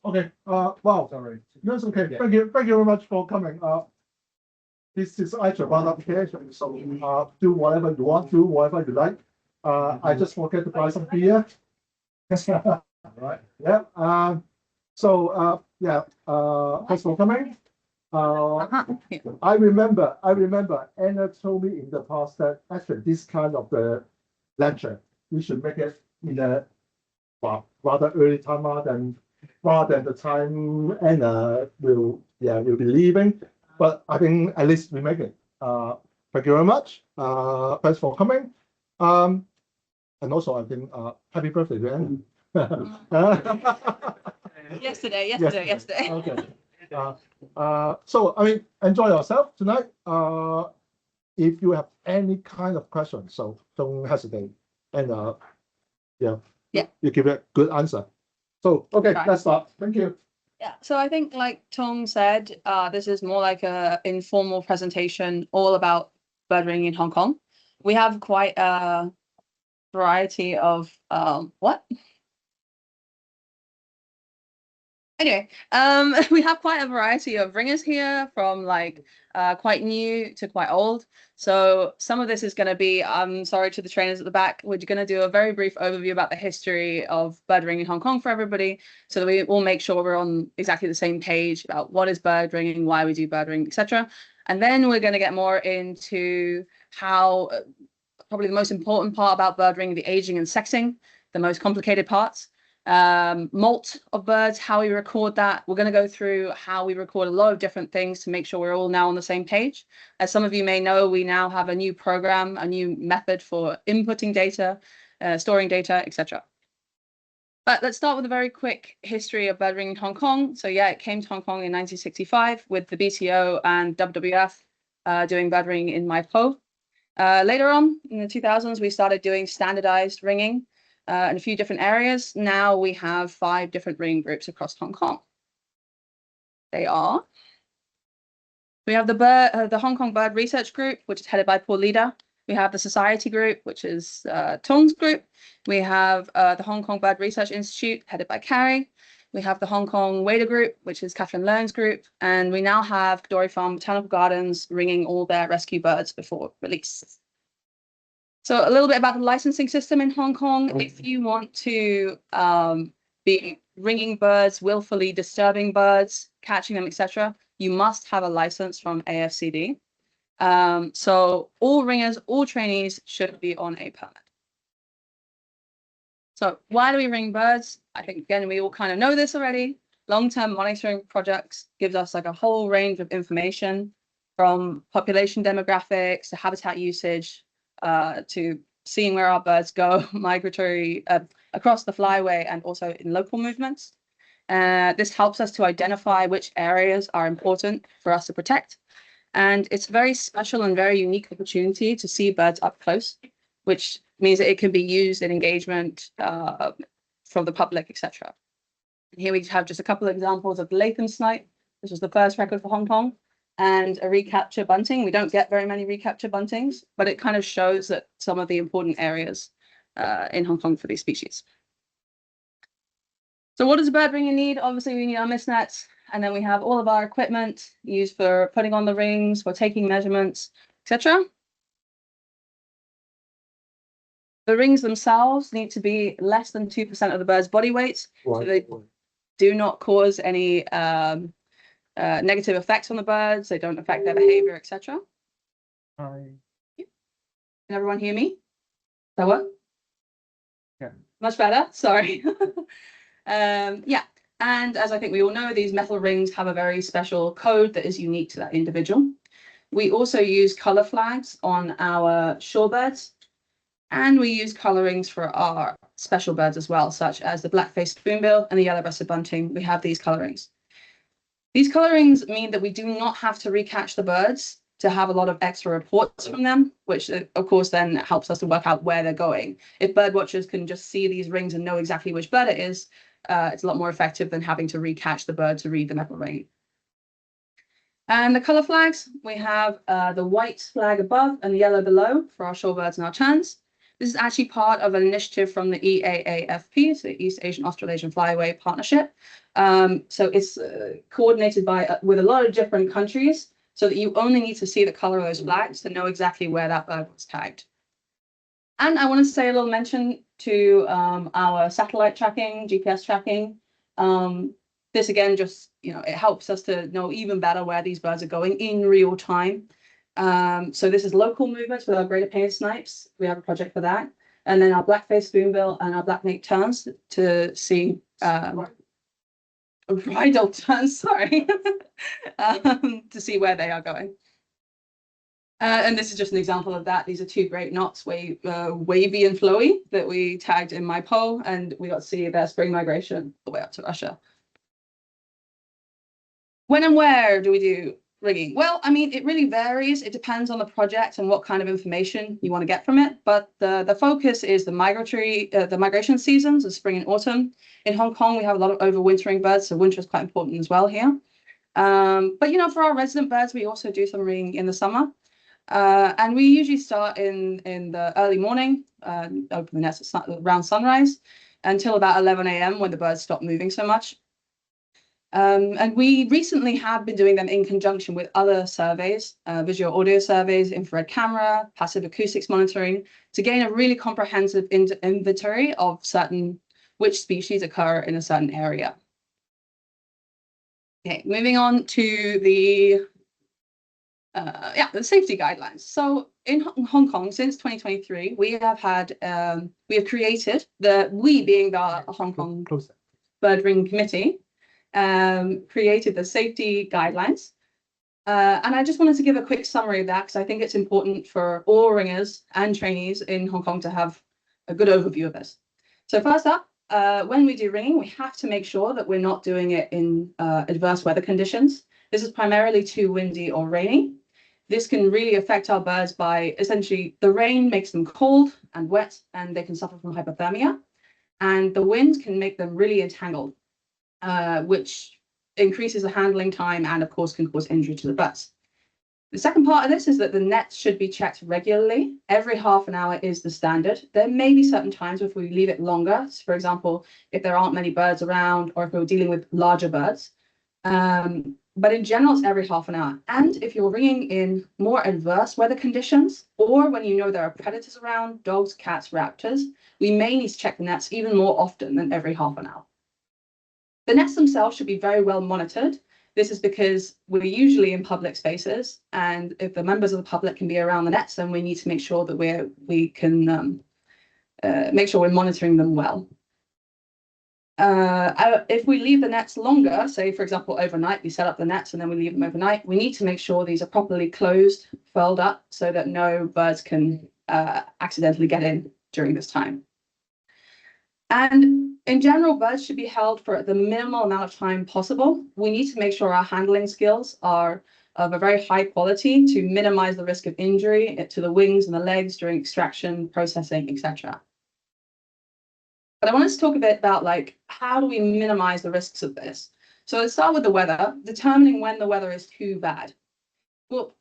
Okay. Wow. Sorry. That's okay. Yeah. Thank you. Thank you very much for coming. This is actually one application. So do whatever you want, do whatever you like. I just forget to buy some beer. Right. Yeah. Thanks for coming. I remember Anna told me in the past that actually this kind of the lecture, we should make it in a rather early time rather than the time Anna will be leaving. But I think at least we make it. Thank you very much. Thanks for coming. And also I think happy birthday to Anna. Yesterday. Okay. So I mean, enjoy yourself tonight. If you have any kind of questions, so don't hesitate, and you give a good answer. So okay, let's start. Thank you. Yeah, so I think like Tong said, this is more like a informal presentation all about birding in Hong Kong. We have quite a variety of Anyway, we have quite a variety of ringers here, from like quite new to quite old. So some of this is going to be, I'm sorry to the trainers at the back, we're going to do a very brief overview about the history of bird ringing in Hong Kong for everybody, so that we all make sure we're on exactly the same page about what is bird ringing, why we do bird ringing, etc. And then we're going to get more into how, probably the most important part about bird ringing, the aging and sexing, the most complicated parts. Molt of birds, how we record that. We're going to go through how we record a lot of different things to make sure we're all now on the same page. As some of you may know, we now have a new program, a new method for inputting data, storing data, etc. But let's start with a very quick history of bird ringing in Hong Kong. So yeah, it came to Hong Kong in 1965 with the BTO and WWF doing bird ringing in Mai Po. Later on in the 2000s, we started doing standardized ringing in a few different areas. Now we have 5 different ringing groups across Hong Kong. They are, we have the Hong Kong Bird Research Group, which is headed by Paul Leader. We have the Society Group, which is Tong's group. We have the Hong Kong Bird Research Institute, headed by Carrie. We have the Hong Kong Wader Group, which is Catherine Learn's group. And we now have Dory Farm Botanical Gardens ringing all their rescue birds before release. So a little bit about the licensing system in Hong Kong. If you want to be ringing birds, willfully disturbing birds, catching them, etc., you must have a license from AFCD. So all ringers, all trainees should be on a permit. So why do we ring birds? I think, again, we all kind of know this already. Long-term monitoring projects gives us like a whole range of information, from population demographics to habitat usage, to seeing where our birds go migratory across the flyway and also in local movements. This helps us to identify which areas are important for us to protect. And it's a very special and very unique opportunity to see birds up close, which means that it can be used in engagement from the public, etc. Here we have just a couple of examples of the Latham snipe. This was the first record for Hong Kong. And a recapture bunting. We don't get very many recapture buntings, but it kind of shows that some of the important areas in Hong Kong for these species. So what does a bird ringer need? Obviously, we need our mist nets, and then we have all of our equipment used for putting on the rings, for taking measurements, etc. The rings themselves need to be less than 2% of the bird's body weight, so they do not cause any negative effects on the birds. They don't affect their behavior, etc. Can everyone hear me? That work? Yeah. Much better. Sorry. Yeah. And as I think we all know, these metal rings have a very special code that is unique to that individual. We also use color flags on our shorebirds, and we use colorings for our special birds as well, such as the black-faced spoonbill and the yellow-breasted bunting. We have these colorings. These colorings mean that we do not have to recatch the birds to have a lot of extra reports from them, which of course then helps us to work out where they're going. If bird watchers can just see these rings and know exactly which bird it is, it's a lot more effective than having to recatch the bird to read the metal ring. And the color flags, we have the white flag above and the yellow below for our shorebirds and our terns. This is actually part of an initiative from the EAAFP, so the East Asian Australasian Flyway Partnership. So it's coordinated with a lot of different countries, so that you only need to see the color of those flags to know exactly where that bird was tagged. And I want to say a little mention to our satellite tracking, GPS tracking. This again, just, it helps us to know even better where these birds are going in real time. So this is local movements with our greater painted snipes. We have a project for that. And then our black-faced spoonbill and our black-necked terns to see bridal terns, sorry, to see where they are going. And this is just an example of that. These are two great knots, Wavy and Flowy, that we tagged in my poll, and we got to see their spring migration all the way up to Russia. When and where do we do rigging? Well, I mean, it really varies. It depends on the project and what kind of information you want to get from it. But the focus is the migration seasons of spring and autumn. In Hong Kong, we have a lot of overwintering birds, so winter is quite important as well here. But for our resident birds, we also do some rigging in the summer. And we usually start in the early morning, open the nets around sunrise, until about 11 a.m. when the birds stop moving so much. And we recently have been doing them in conjunction with other surveys, visual audio surveys, infrared camera, passive acoustics monitoring, to gain a really comprehensive inventory of which species occur in a certain area. Okay, moving on to the safety guidelines. So in Hong Kong, since 2023, we have created we being the Hong Kong Bird Ring Committee, created the safety guidelines. And I just wanted to give a quick summary of that, because I think it's important for all ringers and trainees in Hong Kong to have a good overview of this. So first up, when we do ringing, we have to make sure that we're not doing it in adverse weather conditions. This is primarily too windy or rainy. This can really affect our birds by essentially the rain makes them cold and wet, and they can suffer from hypothermia. And the wind can make them really entangled, which increases the handling time and, of course, can cause injury to the birds. The second part of this is that the nets should be checked regularly. Every half an hour is the standard. There may be certain times if we leave it longer. So for example, if there aren't many birds around, or if we're dealing with larger birds. But in general, it's every half an hour. And if you're ringing in more adverse weather conditions, or when you know there are predators around, dogs, cats, raptors, we may need to check the nets even more often than every half an hour. The nets themselves should be very well monitored. This is because we're usually in public spaces, and if the members of the public can be around the nets, then we need to make sure that we can make sure we're monitoring them well. If we leave the nets longer, say, for example, overnight, we set up the nets and then we leave them overnight, we need to make sure these are properly closed, furled up, so that no birds can accidentally get in during this time. And in general, birds should be held for the minimal amount of time possible. We need to make sure our handling skills are of a very high quality to minimize the risk of injury to the wings and the legs during extraction, processing, etc. But I wanted to talk a bit about how do we minimize the risks of this? So let's start with the weather, determining when the weather is too bad. Well,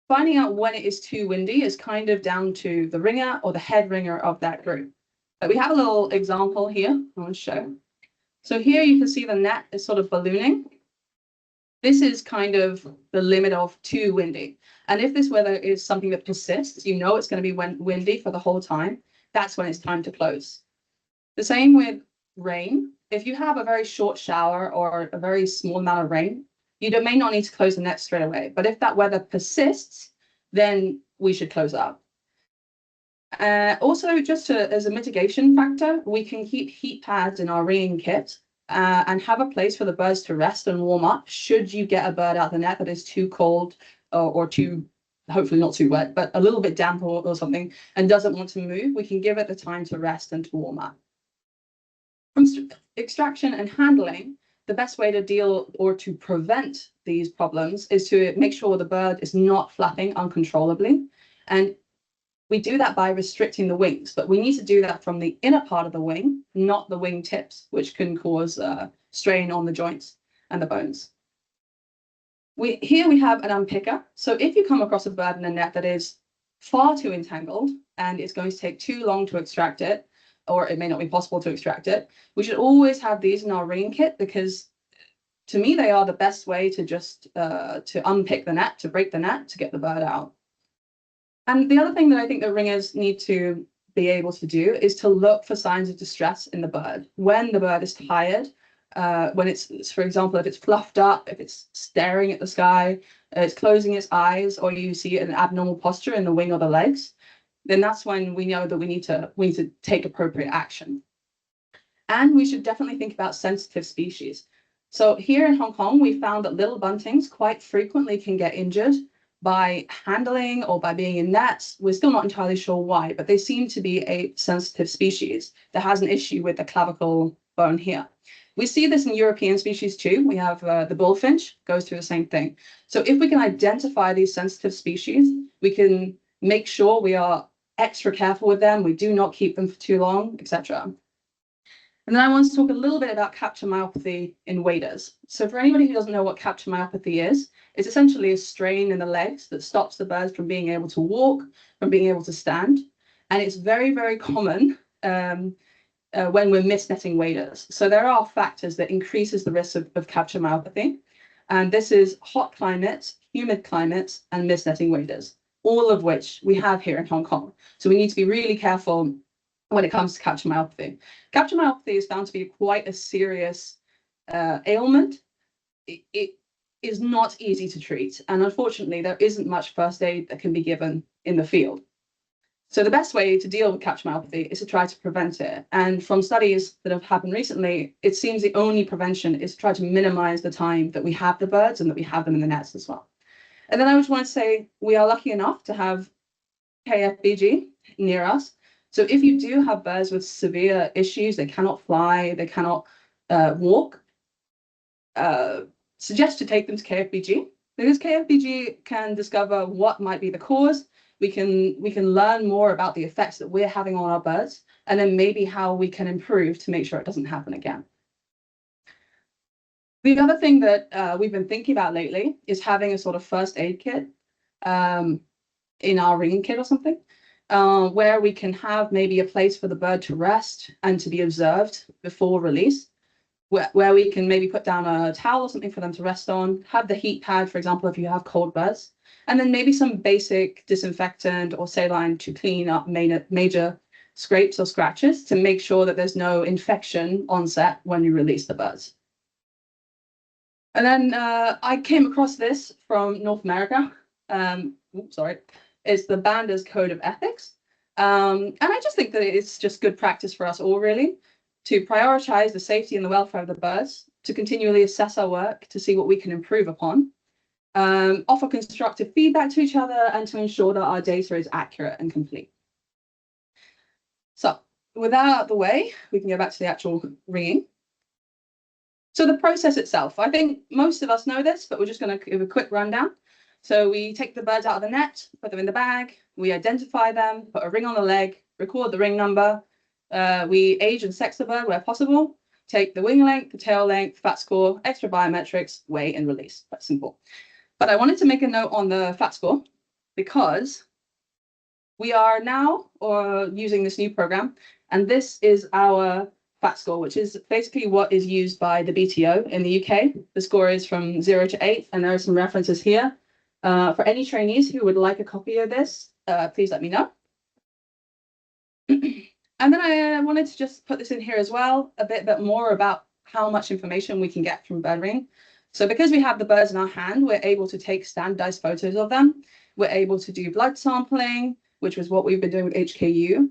finding out when it is too windy is kind of down to the ringer or the head ringer of that group. But we have a little example here I want to show. So here you can see the net is sort of ballooning. This is kind of the limit of too windy. And if this weather is something that persists, you know it's going to be windy for the whole time, that's when it's time to close. The same with rain. If you have a very short shower or a very small amount of rain, you may not need to close the net straight away. But if that weather persists, then we should close up. Also, just as a mitigation factor, we can keep heat pads in our ringing kit and have a place for the birds to rest and warm up should you get a bird out the net that is too cold or too, hopefully not too wet, but a little bit damp or something and doesn't want to move. We can give it the time to rest and to warm up. From extraction and handling, the best way to deal or to prevent these problems is to make sure the bird is not flapping uncontrollably. And we do that by restricting the wings, but we need to do that from the inner part of the wing, not the wing tips, which can cause strain on the joints and the bones. Here we have an unpicker. So if you come across a bird in a net that is far too entangled and it's going to take too long to extract it, or it may not be possible to extract it, we should always have these in our ringing kit, because to me, they are the best way to just to unpick the net, to break the net, to get the bird out. And the other thing that I think that ringers need to be able to do is to look for signs of distress in the bird. When the bird is tired, when it's, for example, if it's fluffed up, if it's staring at the sky, it's closing its eyes, or you see an abnormal posture in the wing or the legs, then that's when we know that we need to take appropriate action. And we should definitely think about sensitive species. So here in Hong Kong, we found that little buntings quite frequently can get injured by handling or by being in nets. We're still not entirely sure why, but they seem to be a sensitive species that has an issue with the clavicle bone here. We see this in European species too. We have the bullfinch goes through the same thing. So if we can identify these sensitive species, we can make sure we are extra careful with them. We do not keep them for too long, etc. And then I want to talk a little bit about capture myopathy in waders. So for anybody who doesn't know what capture myopathy is, it's essentially a strain in the legs that stops the birds from being able to walk, from being able to stand. And it's very, very common when we're misnetting waders. So there are factors that increases the risk of capture myopathy. And this is hot climates, humid climates, and misnetting waders, all of which we have here in Hong Kong. So we need to be really careful when it comes to capture myopathy. Capture myopathy is found to be quite a serious ailment. It is not easy to treat, and unfortunately there isn't much first aid that can be given in the field. So the best way to deal with capture myopathy is to try to prevent it, and from studies that have happened recently, it seems the only prevention is to try to minimize the time that we have the birds and that we have them in the nets as well. And then I just want to say we are lucky enough to have KFBG near us. So if you do have birds with severe issues, they cannot fly, they cannot walk, suggest to take them to KFBG, because KFBG can discover what might be the cause. We can learn more about the effects that we're having on our birds, and then maybe how we can improve to make sure it doesn't happen again. The other thing that we've been thinking about lately is having a sort of first aid kit in our ringing kit or something. Where we can have maybe a place for the bird to rest and to be observed before release, where we can maybe put down a towel or something for them to rest on, have the heat pad, for example, if you have cold birds, and then maybe some basic disinfectant or saline to clean up major scrapes or scratches to make sure that there's no infection onset when you release the birds. And then I came across this from North America. It's the Bander's Code of Ethics. And I just think that it's just good practice for us all, really, to prioritize the safety and the welfare of the birds, to continually assess our work, to see what we can improve upon, offer constructive feedback to each other, and to ensure that our data is accurate and complete. So with that out of the way, we can go back to the actual ringing. So the process itself, I think most of us know this, but we're just going to give a quick rundown. So we take the birds out of the net, put them in the bag, we identify them, put a ring on the leg, record the ring number, we age and sex the bird where possible, take the wing length, the tail length, fat score, extra biometrics, weigh and release. That's simple. But I wanted to make a note on the fat score because we are now using this new program, and this is our fat score, which is basically what is used by the BTO in the UK. The score is from 0 to 8, and there are some references here. For any trainees who would like a copy of this, please let me know. And then I wanted to just put this in here as well, a bit more about how much information we can get from bird ringing. So because we have the birds in our hand, we're able to take standardized photos of them. We're able to do blood sampling, which was what we've been doing with HKU.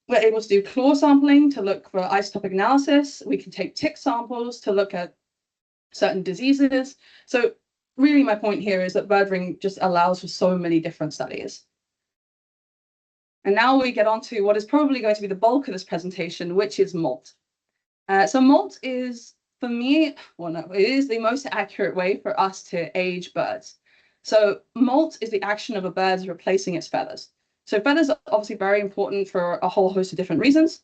We're able to do claw sampling to look for isotopic analysis. We can take tick samples to look at certain diseases. So really my point here is that bird ringing just allows for so many different studies. And now we get on to what is probably going to be the bulk of this presentation, which is molt. So molt is, for me, well, no, it is the most accurate way for us to age birds. So molt is the action of a bird replacing its feathers. So feathers are obviously very important for a whole host of different reasons,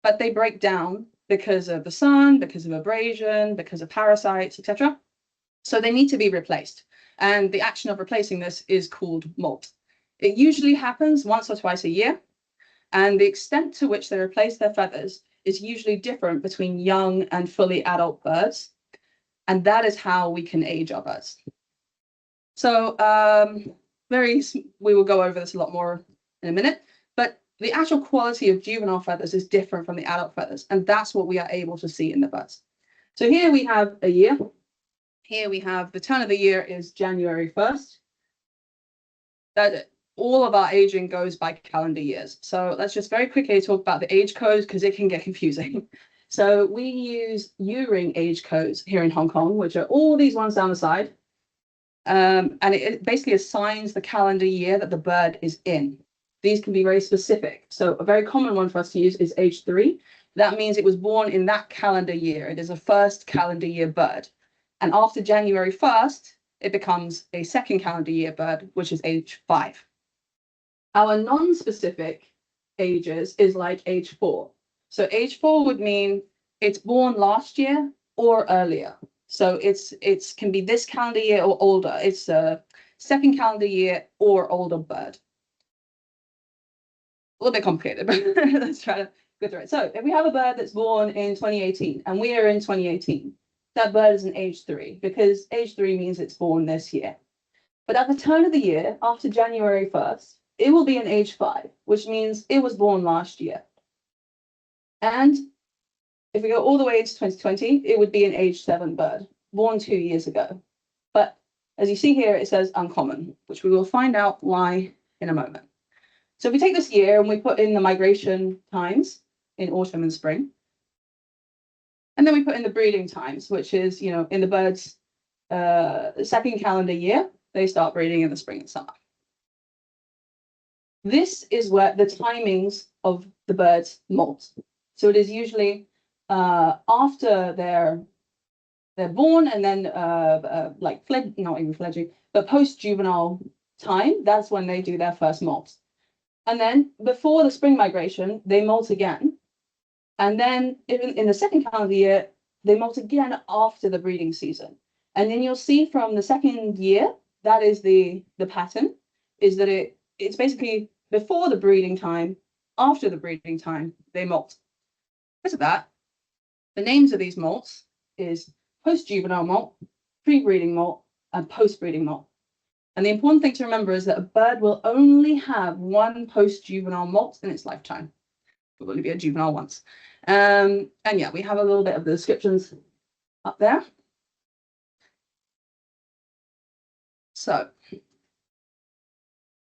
but they break down because of the sun, because of abrasion, because of parasites, etc. So they need to be replaced. And the action of replacing this is called molt. It usually happens once or twice a year, and the extent to which they replace their feathers is usually different between young and fully adult birds, and that is how we can age our birds. So we will go over this a lot more in a minute, but the actual quality of juvenile feathers is different from the adult feathers, and that's what we are able to see in the birds. So here we have a year. Here we have the turn of the year is January 1st. That all of our aging goes by calendar years. So let's just very quickly talk about the age codes because it can get confusing. So we use U-ring age codes here in Hong Kong, which are all these ones down the side. And it basically assigns the calendar year that the bird is in. These can be very specific. So a very common one for us to use is age 3. That means it was born in that calendar year. It is a first calendar year bird. And after January 1st, it becomes a second calendar year bird, which is age 5. Our non-specific ages is like age 4. So age 4 would mean it's born last year or earlier. So it can be this calendar year or older. It's a second calendar year or older bird. A little bit complicated, but let's try to go through it. So if we have a bird that's born in 2018 and we are in 2018, that bird is an age 3 because age 3 means it's born this year. But at the turn of the year, after January 1st, it will be an age 5, which means it was born last year. And if we go all the way into 2020, it would be an age 7 bird, born 2 years ago. But as you see here, it says uncommon, which we will find out why in a moment. So if we take this year and we put in the migration times in autumn and spring, and then we put in the breeding times, which is, in the bird's second calendar year, they start breeding in the spring and summer. This is where the timings of the birds molt. So it is usually after they're born and then not even fledging, but post-juvenile time, that's when they do their first molt. And then before the spring migration, they molt again. And then in the second calendar year, they molt again after the breeding season. And then you'll see from the second year, that is the pattern, is that it's basically before the breeding time, after the breeding time, they molt. Because of that, the names of these molts is post-juvenile molt, pre-breeding molt, and post-breeding molt. And the important thing to remember is that a bird will only have one post-juvenile molt in its lifetime. It will only be a juvenile once. And yeah, we have a little bit of the descriptions up there. So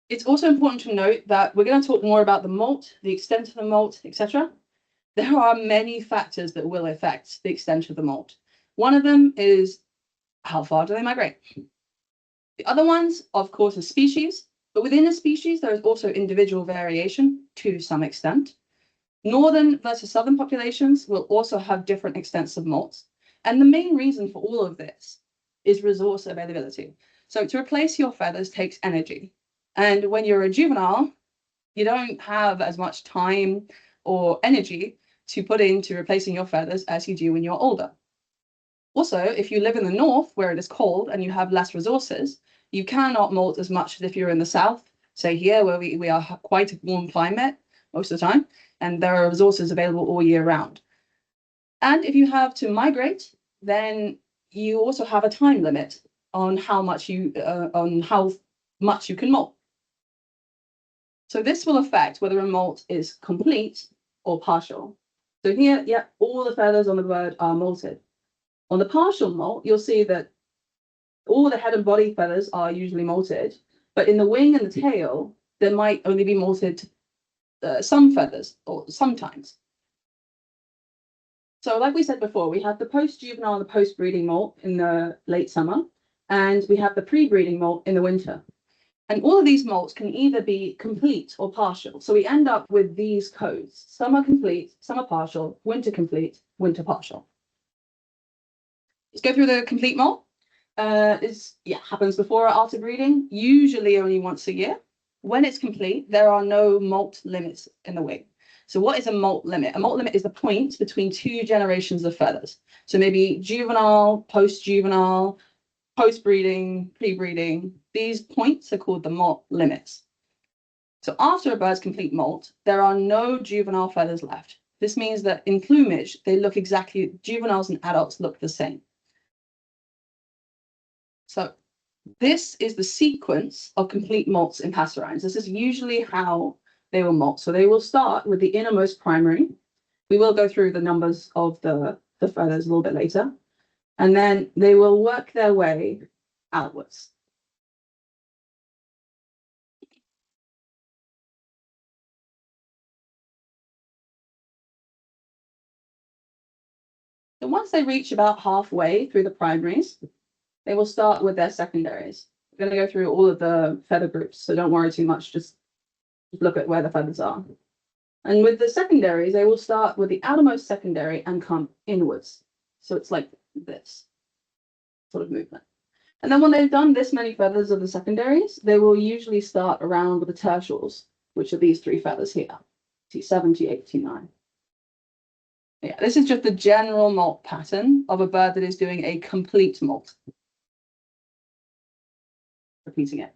it's also important to note that we're going to talk more about the molt, the extent of the molt, etc. There are many factors that will affect the extent of the molt. One of them is how far do they migrate? The other ones, of course, are species, but within a species, there is also individual variation to some extent. Northern versus southern populations will also have different extents of molts. And the main reason for all of this is resource availability. So to replace your feathers takes energy. And when you're a juvenile, you don't have as much time or energy to put into replacing your feathers as you do when you're older. Also, if you live in the north where it is cold and you have less resources, you cannot molt as much as if you're in the south, say here where we are quite a warm climate most of the time, and there are resources available all year round. And if you have to migrate, then you also have a time limit on how much you can molt. So this will affect whether a molt is complete or partial. So here, yeah, all the feathers on the bird are molted. On the partial molt, you'll see that all the head and body feathers are usually molted, but in the wing and the tail, there might only be molted some feathers, or sometimes. So like we said before, we have the post-juvenile and the post-breeding molt in the late summer, and we have the pre-breeding molt in the winter. And all of these molts can either be complete or partial. So we end up with these codes. Some are complete, some are partial, winter complete, winter partial. Let's go through the complete molt. Happens before or after breeding, usually only once a year. When it's complete, there are no molt limits in the wing. So what is a molt limit? A molt limit is the point between two generations of feathers. So maybe juvenile, post-juvenile, post-breeding, pre-breeding. These points are called the molt limits. So after a bird's complete molt, there are no juvenile feathers left. This means that in plumage, they look exactly, juveniles and adults look the same. So this is the sequence of complete molts in passerines. This is usually how they will molt. So they will start with the innermost primary. We will go through the numbers of the feathers a little bit later. And then they will work their way outwards. So once they reach about halfway through the primaries, they will start with their secondaries. We're going to go through all of the feather groups, so don't worry too much, just look at where the feathers are. And with the secondaries, they will start with the outermost secondary and come inwards. So it's like this sort of movement. And then when they've done this many feathers of the secondaries, they will usually start around with the tertials, which are these three feathers here, T7, T8, T9. Yeah, this is just the general molt pattern of a bird that is doing a complete molt. Repeating it.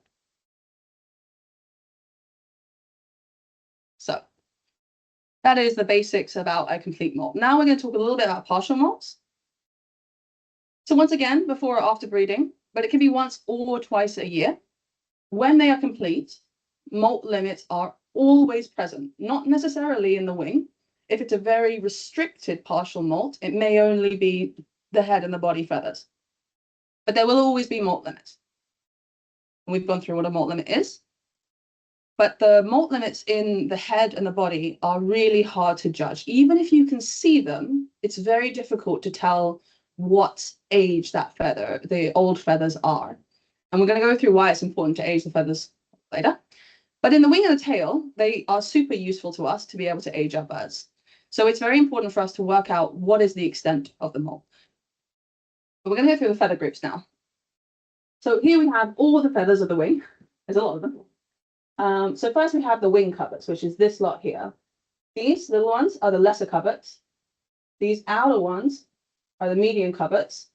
So that is the basics about a complete molt. Now we're going to talk a little bit about partial molts. So once again, before or after breeding, but it can be once or twice a year. When they are complete, molt limits are always present, not necessarily in the wing. If it's a very restricted partial molt, it may only be the head and the body feathers. But there will always be molt limits. And we've gone through what a molt limit is. But the molt limits in the head and the body are really hard to judge. Even if you can see them, it's very difficult to tell what age that feather, the old feathers are. And we're going to go through why it's important to age the feathers later. But in the wing and the tail, they are super useful to us to be able to age our birds. So it's very important for us to work out what is the extent of the molt. But we're going to go through the feather groups now. So here we have all the feathers of the wing. There's a lot of them. So first we have the wing coverts, which is this lot here. These little ones are the lesser coverts. These outer ones are the medium coverts.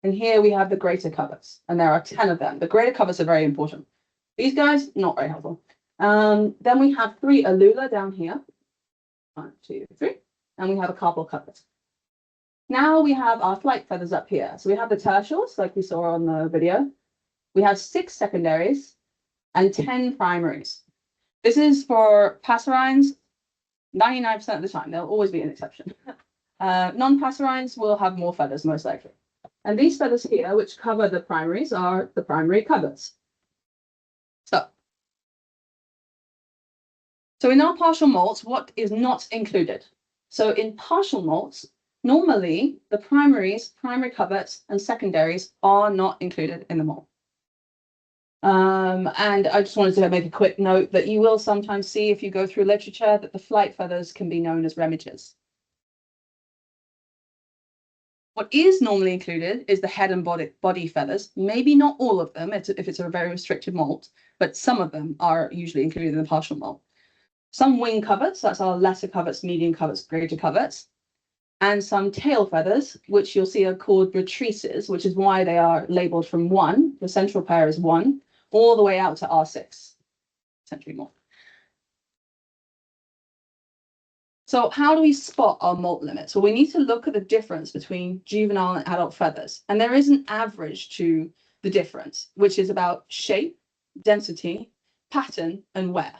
And here we have the greater coverts. And there are 10 of them. The greater coverts are very important. These guys, not very helpful. Then we have 3 alula down here. 1, 2, 3. And we have a couple coverts. Now we have our flight feathers up here. So we have the tertials, like we saw on the video. We have 6 secondaries and 10 primaries. This is for passerines 99% of the time. There'll always be an exception. Non-passerines will have more feathers, most likely. And these feathers here, which cover the primaries, are the primary coverts. So in our partial molts, what is not included? So in partial molts, normally the primaries, primary coverts, and secondaries are not included in the molt. And I just wanted to make a quick note that you will sometimes see, if you go through literature, that the flight feathers can be known as remiges. What is normally included is the head and body feathers. Maybe not all of them, if it's a very restricted molt, but some of them are usually included in the partial molt. Some wing coverts, that's our lesser coverts, medium coverts, greater coverts, and some tail feathers, which you'll see are called retreaces, which is why they are labeled from 1, the central pair is 1, all the way out to R6, century molt. So how do we spot our molt limits? Well, we need to look at the difference between juvenile and adult feathers. And there is an average to the difference, which is about shape, density, pattern, and wear.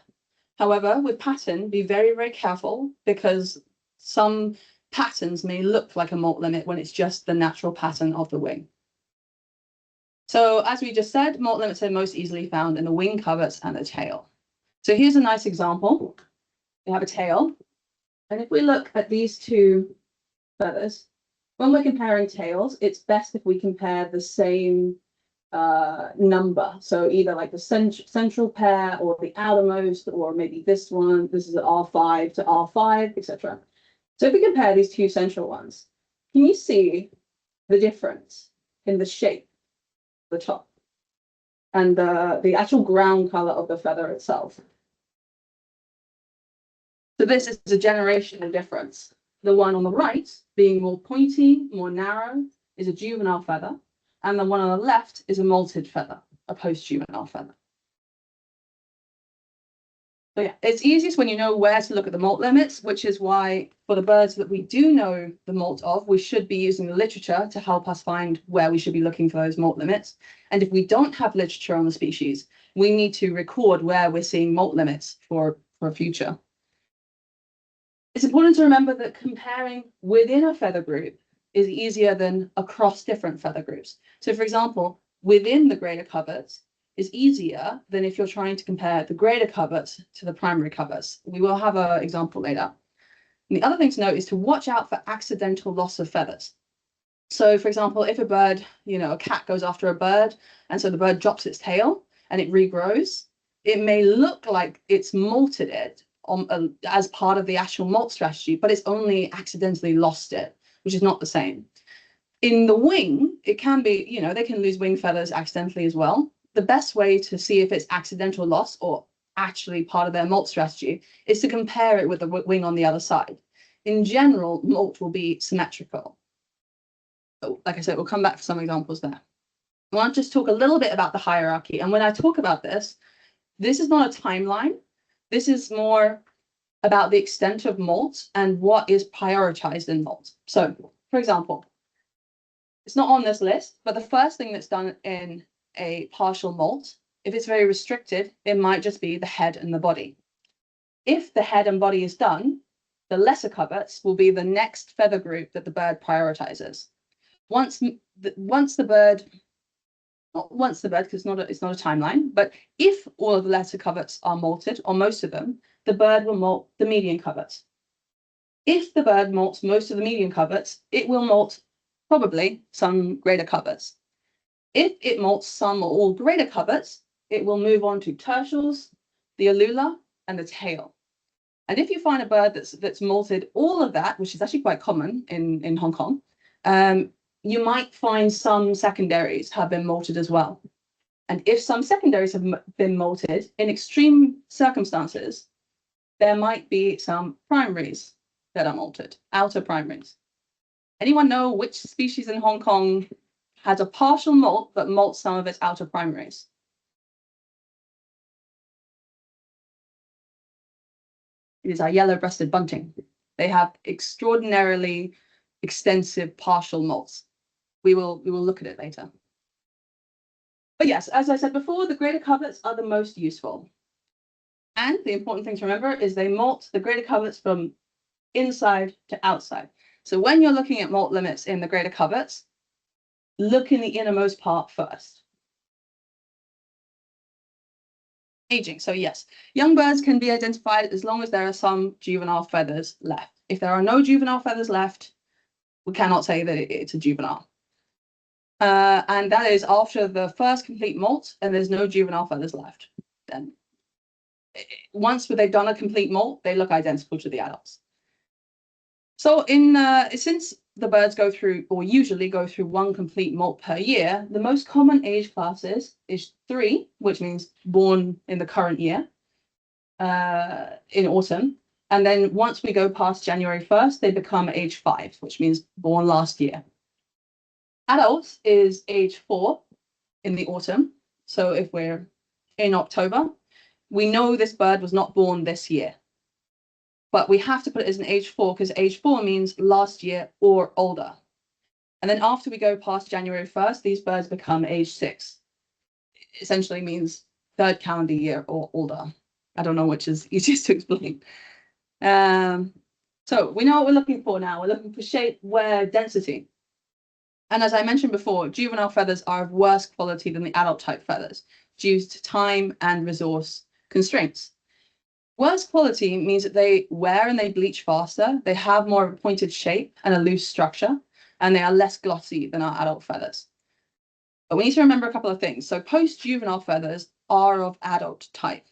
However, with pattern, be very, very careful, because some patterns may look like a molt limit when it's just the natural pattern of the wing. So as we just said, molt limits are most easily found in the wing coverts and the tail. So here's a nice example. We have a tail. And if we look at these 2 feathers, when we're comparing tails, it's best if we compare the same number. So either like the central pair or the outermost, or maybe this one, this is R5 to R5, etc. So if we compare these 2 central ones, can you see the difference in the shape of the top and the actual ground color of the feather itself? So this is a generational difference. The one on the right, being more pointy, more narrow, is a juvenile feather, and the one on the left is a molted feather, a post-juvenile feather. So yeah, it's easiest when you know where to look at the molt limits, which is why for the birds that we do know the molt of, we should be using the literature to help us find where we should be looking for those molt limits. And if we don't have literature on the species, we need to record where we're seeing molt limits for future. It's important to remember that comparing within a feather group is easier than across different feather groups. So for example, within the greater coverts is easier than if you're trying to compare the greater coverts to the primary coverts. We will have an example later. And the other thing to note is to watch out for accidental loss of feathers. So for example, if a bird, a cat goes after a bird, and so the bird drops its tail and it regrows, it may look like it's molted it as part of the actual molt strategy, but it's only accidentally lost it, which is not the same. In the wing, it can be, they can lose wing feathers accidentally as well. The best way to see if it's accidental loss or actually part of their molt strategy is to compare it with the wing on the other side. In general, molt will be symmetrical. So, like I said, we'll come back for some examples there. I want to just talk a little bit about the hierarchy. And when I talk about this is not a timeline. This is more about the extent of molt and what is prioritized in molt. So, for example, it's not on this list, but the first thing that's done in a partial molt, if it's very restricted, it might just be the head and the body. If the head and body is done, the lesser coverts will be the next feather group that the bird prioritizes. Once the bird, because it's not a timeline, but if all of the lesser coverts are molted, or most of them, the bird will molt the median coverts. If the bird molts most of the median coverts, it will molt probably some greater coverts. If it molts some or all greater coverts, it will move on to tertials, the alula, and the tail. And if you find a bird that's molted all of that, which is actually quite common in Hong Kong, you might find some secondaries have been molted as well. And if some secondaries have been molted, in extreme circumstances, there might be some primaries that are molted, outer primaries. Anyone know which species in Hong Kong has a partial molt but molts some of its outer primaries? It is our yellow-breasted bunting. They have extraordinarily extensive partial molts. We will look at it later. But yes, as I said before, the greater coverts are the most useful. And the important thing to remember is they molt the greater coverts from inside to outside. So when you're looking at molt limits in the greater coverts, look in the innermost part first. Aging. So yes, young birds can be identified as long as there are some juvenile feathers left. If there are no juvenile feathers left, we cannot say that it's a juvenile. And that is after the first complete molt and there's no juvenile feathers left. Then once they've done a complete molt, they look identical to the adults. So since the birds go through, or usually go through, one complete molt per year, the most common age classes is 3, which means born in the current year, in autumn. And then once we go past January 1st, they become age 5, which means born last year. Adults is age 4 in the autumn. So if we're in October, we know this bird was not born this year. But we have to put it as an age 4 because age 4 means last year or older. And then after we go past January 1st, these birds become age 6. It essentially means 3rd calendar year or older. I don't know which is easiest to explain. So we know what we're looking for now. We're looking for shape, wear, density. And as I mentioned before, juvenile feathers are of worse quality than the adult type feathers due to time and resource constraints. Worse quality means that they wear and they bleach faster, they have more of a pointed shape and a loose structure, and they are less glossy than our adult feathers. But we need to remember a couple of things. So post-juvenile feathers are of adult type.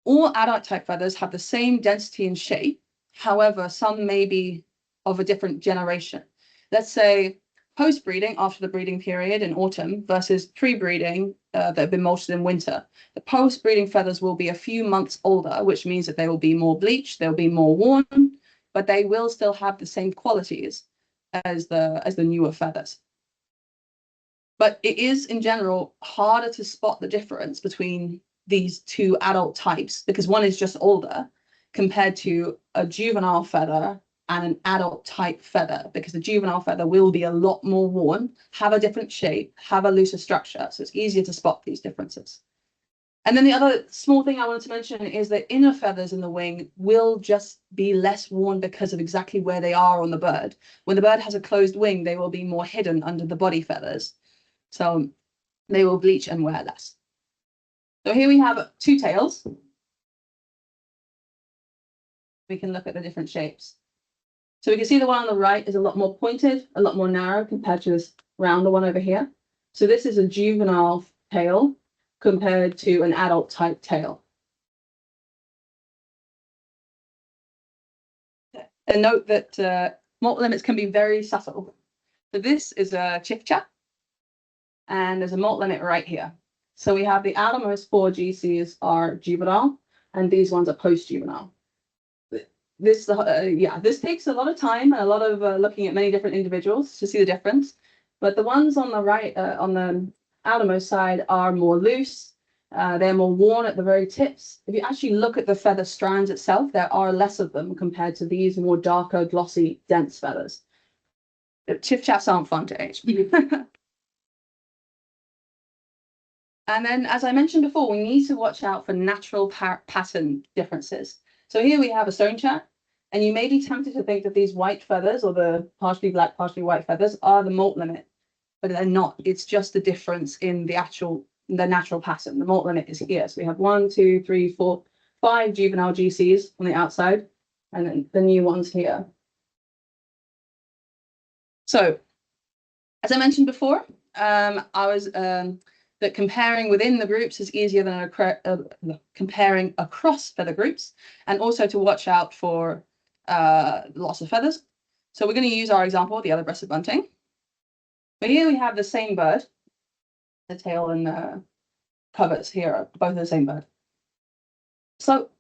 All adult type feathers have the same density and shape. However, some may be of a different generation. Let's say post-breeding after the breeding period in autumn versus pre-breeding that have been molted in winter. The post-breeding feathers will be a few months older, which means that they will be more bleached, they'll be more worn, but they will still have the same qualities as the newer feathers. But it is in general harder to spot the difference between these two adult types, because one is just older compared to a juvenile feather and an adult type feather, because the juvenile feather will be a lot more worn, have a different shape, have a looser structure. So it's easier to spot these differences. And then the other small thing I wanted to mention is that inner feathers in the wing will just be less worn because of exactly where they are on the bird. When the bird has a closed wing, they will be more hidden under the body feathers. So they will bleach and wear less. So here we have two tails. We can look at the different shapes. So we can see the one on the right is a lot more pointed, a lot more narrow compared to this rounder one over here. So this is a juvenile tail compared to an adult type tail. And note that molt limits can be very subtle. So this is a chiff-chaff, and there's a molt limit right here. So we have the outermost 4 GCs are juvenile, and these ones are post-juvenile. This takes a lot of time and a lot of looking at many different individuals to see the difference. But the ones on the right, on the outermost side, are more loose. They're more worn at the very tips. If you actually look at the feather strands itself, there are less of them compared to these more darker, glossy, dense feathers. Chiff-chaffs aren't fun to age. And then, as I mentioned before, we need to watch out for natural pattern differences. So here we have a stone-chat, and you may be tempted to think that these white feathers, or the partially black, partially white feathers, are the molt limit, but they're not. It's just the difference in the natural pattern. The molt limit is here. So we have 1, 2, 3, 4, 5 juvenile GCs on the outside, and then the new ones here. So, as I mentioned before, that comparing within the groups is easier than comparing across feather groups, and also to watch out for loss of feathers. So we're going to use our example, the yellow-breasted bunting. But here we have the same bird. The tail and the coverts here are both the same bird. So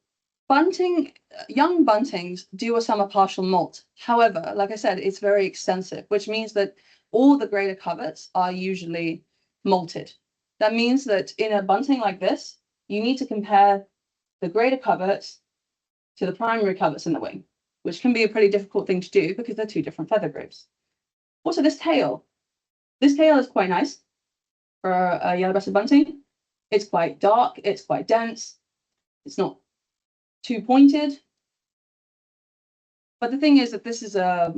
young buntings do a summer partial molt. However, like I said, it's very extensive, which means that all the greater coverts are usually molted. That means that in a bunting like this, you need to compare the greater coverts to the primary coverts in the wing, which can be a pretty difficult thing to do because they're two different feather groups. Also, this tail. This tail is quite nice for a yellow-breasted bunting. It's quite dark, it's quite dense, it's not too pointed. But the thing is that this is a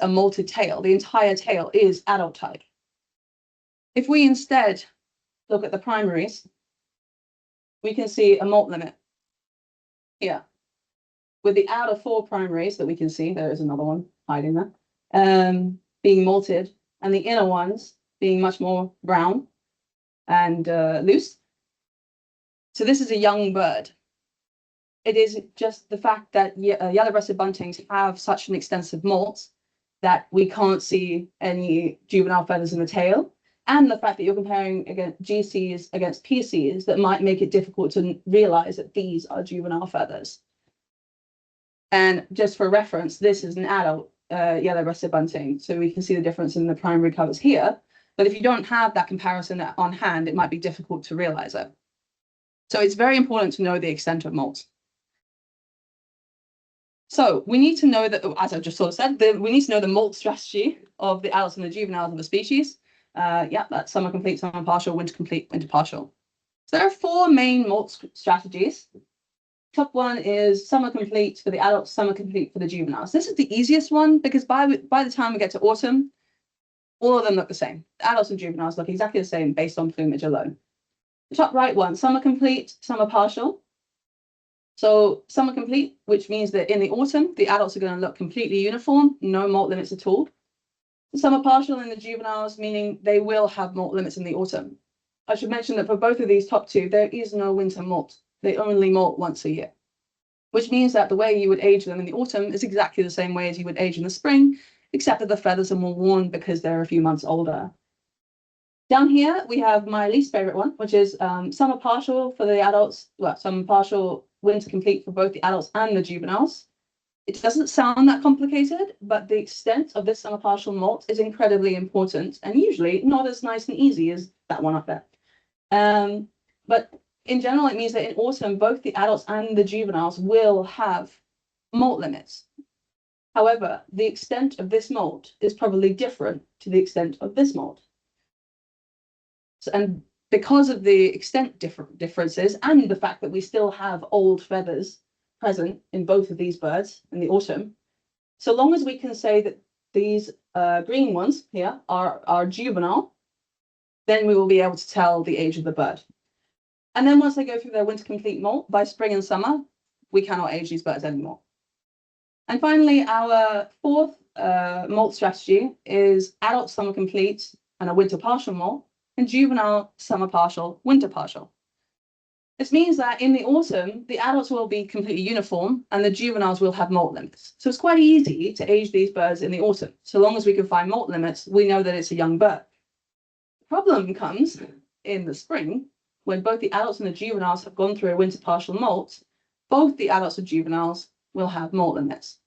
molted tail. The entire tail is adult type. If we instead look at the primaries, we can see a molt limit here. With the outer 4 primaries that we can see, there is another one hiding there, being molted, and the inner ones being much more brown and loose. So this is a young bird. It is just the fact that yellow-breasted buntings have such an extensive molt that we can't see any juvenile feathers in the tail, and the fact that you're comparing against GCs against PCs that might make it difficult to realize that these are juvenile feathers. And just for reference, this is an adult yellow-breasted bunting, so we can see the difference in the primary covers here. But if you don't have that comparison on hand, it might be difficult to realize it. So it's very important to know the extent of molt. So we need to know that, as I just sort of said, we need to know the molt strategy of the adults and the juveniles of the species. That's summer complete, summer partial, winter complete, winter partial. So there are 4 main molt strategies. Top one is summer complete for the adults, summer complete for the juveniles. This is the easiest one because by the time we get to autumn, all of them look the same. The adults and juveniles look exactly the same based on plumage alone. The top right one, summer complete, summer partial. So summer complete, which means that in the autumn, the adults are going to look completely uniform, no molt limits at all. Summer partial in the juveniles, meaning they will have molt limits in the autumn. I should mention that for both of these top 2, there is no winter molt. They only molt once a year, which means that the way you would age them in the autumn is exactly the same way as you would age in the spring, except that the feathers are more worn because they're a few months older. Down here, we have my least favorite one, which is summer partial for the adults, summer partial, winter complete for both the adults and the juveniles. It doesn't sound that complicated, but the extent of this summer partial molt is incredibly important and usually not as nice and easy as that one up there. But in general, it means that in autumn, both the adults and the juveniles will have molt limits. However, the extent of this molt is probably different to the extent of this molt. So, and because of the extent differences and the fact that we still have old feathers present in both of these birds in the autumn, so long as we can say that these green ones here are juvenile, then we will be able to tell the age of the bird. And then once they go through their winter complete molt, by spring and summer, we cannot age these birds anymore. And finally, our fourth molt strategy is adult summer complete and a winter partial molt, and juvenile summer partial, winter partial. This means that in the autumn, the adults will be completely uniform and the juveniles will have molt limits. So it's quite easy to age these birds in the autumn. So long as we can find molt limits, we know that it's a young bird. The problem comes in the spring, when both the adults and the juveniles have gone through a winter partial molt. Both the adults and juveniles will have molt limits.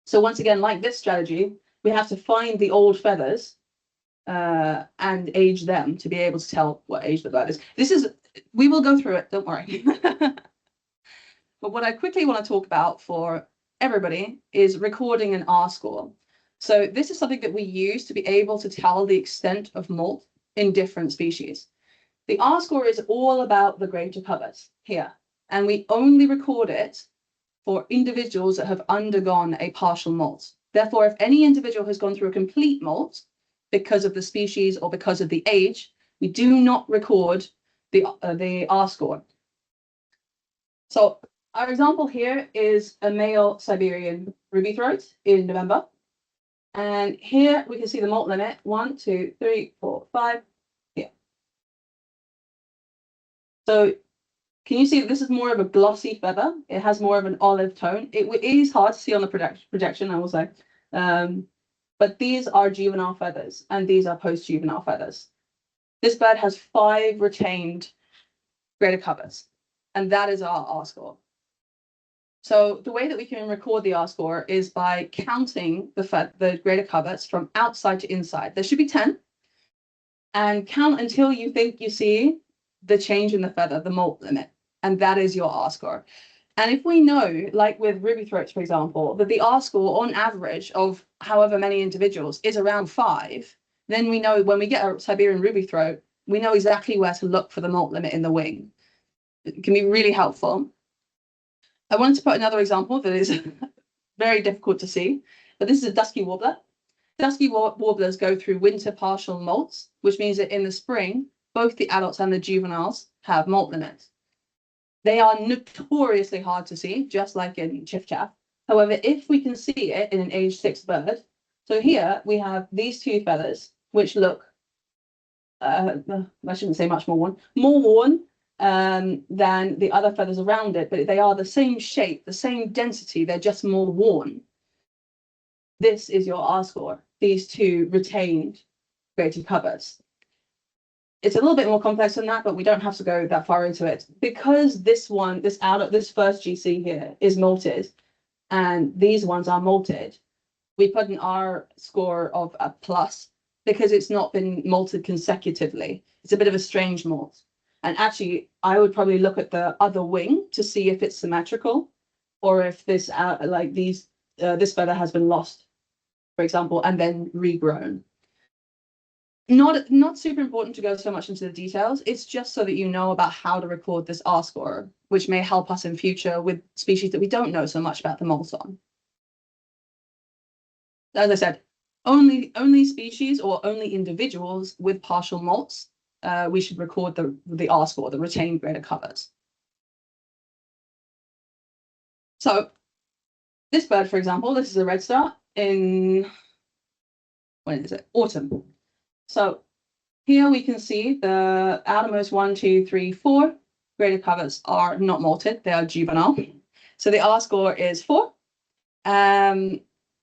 So once again, like this strategy, we have to find the old feathers and age them to be able to tell what age the bird is. We will go through it, don't worry. But what I quickly want to talk about for everybody is recording an R-score. So this is something that we use to be able to tell the extent of molt in different species. The R-score is all about the greater covers here, and we only record it for individuals that have undergone a partial molt. Therefore, if any individual has gone through a complete molt because of the species or because of the age, we do not record the R-score. So our example here is a male Siberian ruby throat in November. And here we can see the molt limit, 1, 2, 3, 4, 5, here. So can you see that this is more of a glossy feather? It has more of an olive tone. It is hard to see on the projection, I will say. But these are juvenile feathers and these are post-juvenile feathers. This bird has 5 retained greater covers, and that is our R-score. So the way that we can record the R-score is by counting the greater covers from outside to inside. There should be 10, and count until you think you see the change in the feather, the molt limit, and that is your R-score. And if we know, like with ruby throats, for example, that the R-score on average of however many individuals is around 5, then we know when we get a Siberian ruby throat, we know exactly where to look for the molt limit in the wing. It can be really helpful. I wanted to put another example that is very difficult to see, but this is a dusky warbler. Dusky warblers go through winter partial molts, which means that in the spring, both the adults and the juveniles have molt limits. They are notoriously hard to see, just like in chiff-chaff. However, if we can see it in an age 6 bird, so here we have these 2 feathers, which look, I shouldn't say much more worn than the other feathers around it, but they are the same shape, the same density, they're just more worn. This is your R-score, these 2 retained greater covers. It's a little bit more complex than that, but we don't have to go that far into it. Because this first GC here is molted, and these ones are molted, we put an R-score of a plus because it's not been molted consecutively. It's a bit of a strange molt. And actually, I would probably look at the other wing to see if it's symmetrical, or if this this feather has been lost, for example, and then regrown. Not super important to go so much into the details. It's just so that you know about how to record this R-score, which may help us in future with species that we don't know so much about the molt on. As I said, only species or only individuals with partial molts, we should record the R-score, the retained greater covers. So this bird, for example, this is a redstart in, when is it? Autumn. So here we can see the outermost 1, 2, 3, 4 greater covers are not molted, they are juvenile. So the R-score is 4.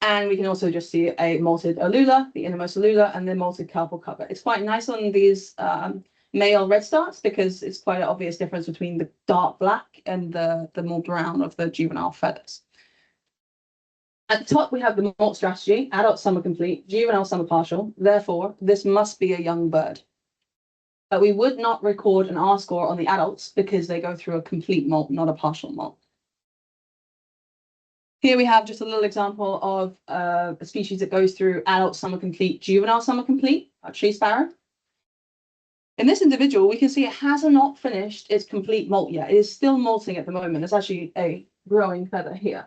And we can also just see a molted alula, the innermost alula, and the molted carpal cover. It's quite nice on these male redstarts because it's quite an obvious difference between the dark black and the more brown of the juvenile feathers. At the top, we have the molt strategy, adult summer complete, juvenile summer partial. Therefore, this must be a young bird. But we would not record an R score on the adults because they go through a complete molt, not a partial molt. Here we have just a little example of a species that goes through adult summer complete, juvenile summer complete, a tree sparrow. In this individual, we can see it has not finished its complete molt yet. It is still molting at the moment. There's actually a growing feather here.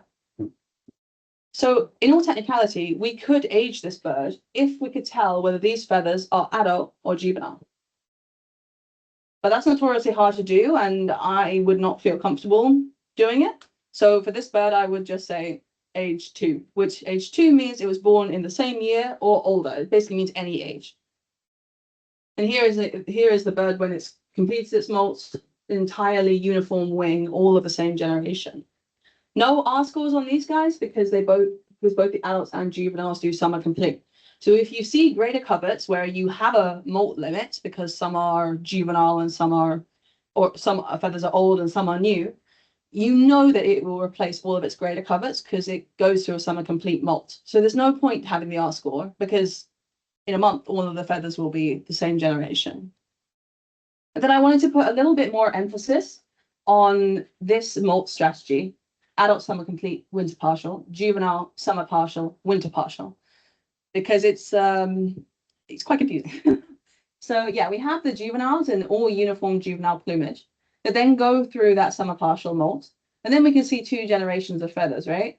So in all technicality, we could age this bird if we could tell whether these feathers are adult or juvenile. But that's notoriously hard to do, and I would not feel comfortable doing it. So for this bird, I would just say age 2, which age 2 means it was born in the same year or older. It basically means any age. And here is the bird when it's completes its molt, entirely uniform wing, all of the same generation. No R scores on these guys because both the adults and juveniles do summer complete. So if you see greater coverts where you have a molt limit because some are juvenile and some feathers are old and some are new, you know that it will replace all of its greater coverts because it goes through a summer complete molt. So there's no point having the R score because in a month, all of the feathers will be the same generation. And then I wanted to put a little bit more emphasis on this molt strategy: adult summer complete, winter partial, juvenile summer partial, winter partial, because it's quite confusing. So yeah, we have the juveniles in all uniform juvenile plumage that then go through that summer partial molt, and then we can see 2 generations of feathers, right?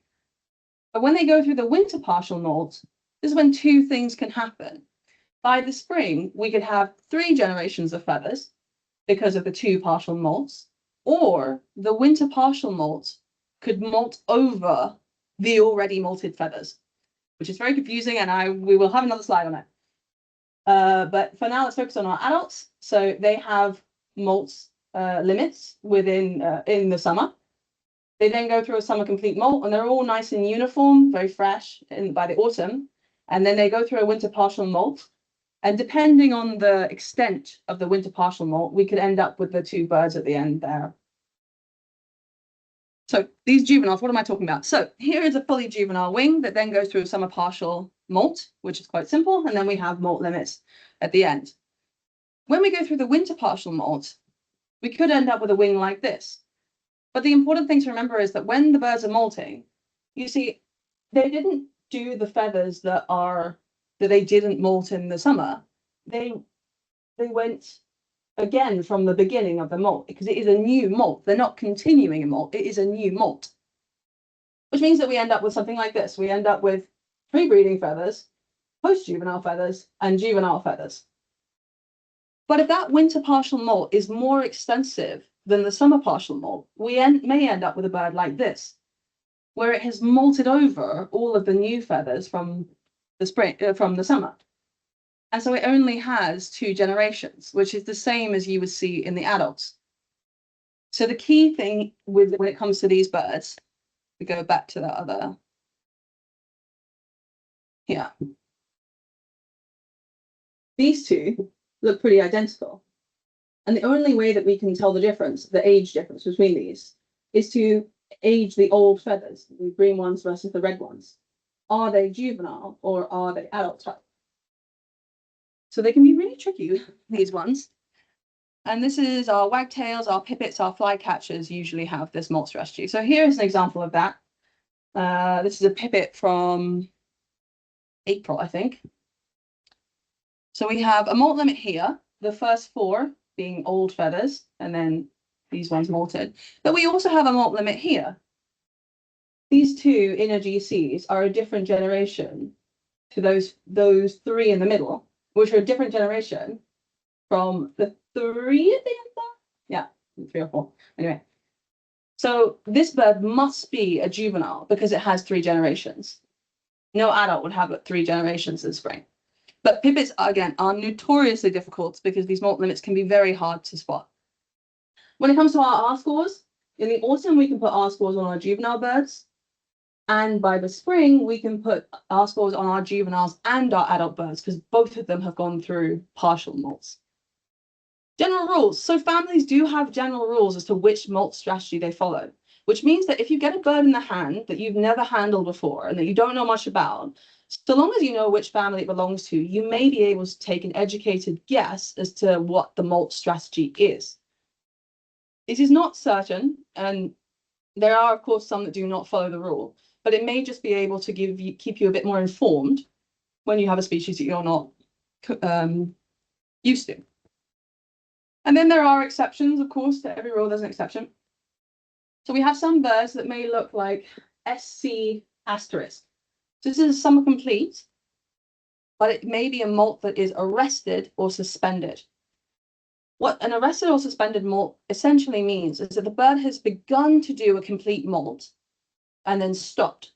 But when they go through the winter partial molt, this is when 2 things can happen. By the spring, we could have 3 generations of feathers because of the 2 partial molts, or the winter partial molt could molt over the already molted feathers, which is very confusing, and we will have another slide on it. But for now, let's focus on our adults. So they have molt limits within in the summer. They then go through a summer complete molt, and they're all nice and uniform, very fresh by the autumn. And then they go through a winter partial molt. And depending on the extent of the winter partial molt, we could end up with the 2 birds at the end there. So these juveniles, what am I talking about? So here is a fully juvenile wing that then goes through a summer partial molt, which is quite simple. And then we have molt limits at the end. When we go through the winter partial molt, we could end up with a wing like this. But the important thing to remember is that when the birds are molting, you see, they didn't do the feathers that they didn't molt in the summer. They went again from the beginning of the molt because it is a new molt. They're not continuing a molt. It is a new molt, which means that we end up with something like this. We end up with pre-breeding feathers, post-juvenile feathers, and juvenile feathers. But if that winter partial molt is more extensive than the summer partial molt, we may end up with a bird like this, where it has molted over all of the new feathers from the spring, from the summer. And so it only has 2 generations, which is the same as you would see in the adults. So the key thing when it comes to these birds, we go back to the other. Yeah. These 2 look pretty identical. And the only way that we can tell the difference, the age difference between these, is to age the old feathers, the green ones versus the red ones. Are they juvenile or are they adult type? So they can be really tricky, these ones. And this is our wagtails, our pipits, our flycatchers usually have this molt strategy. So here is an example of that. This is a pipit from April, I think. So we have a molt limit here, the first 4 being old feathers, and then these ones molted. But we also have a molt limit here. These 2 inner GCs are a different generation to those 3 in the middle, which are a different generation from the 3 at the end there. Yeah, 3 or 4. Anyway, so this bird must be a juvenile because it has 3 generations. No adult would have 3 generations in spring. But pipits, again, are notoriously difficult because these molt limits can be very hard to spot. When it comes to our R scores, in the autumn, we can put R scores on our juvenile birds. And by the spring, we can put R scores on our juveniles and our adult birds because both of them have gone through partial molts. General rules. So families do have general rules as to which molt strategy they follow, which means that if you get a bird in the hand that you've never handled before and that you don't know much about, So long as you know which family it belongs to, you may be able to take an educated guess as to what the molt strategy is. It is not certain, and there are, of course, some that do not follow the rule, but it may just be able to keep you a bit more informed when you have a species that you're not used to. And then there are exceptions, of course, to every rule there's an exception. So we have some birds that may look like SC asterisk. So this is summer complete, but it may be a molt that is arrested or suspended. What an arrested or suspended molt essentially means is that the bird has begun to do a complete molt and then stopped.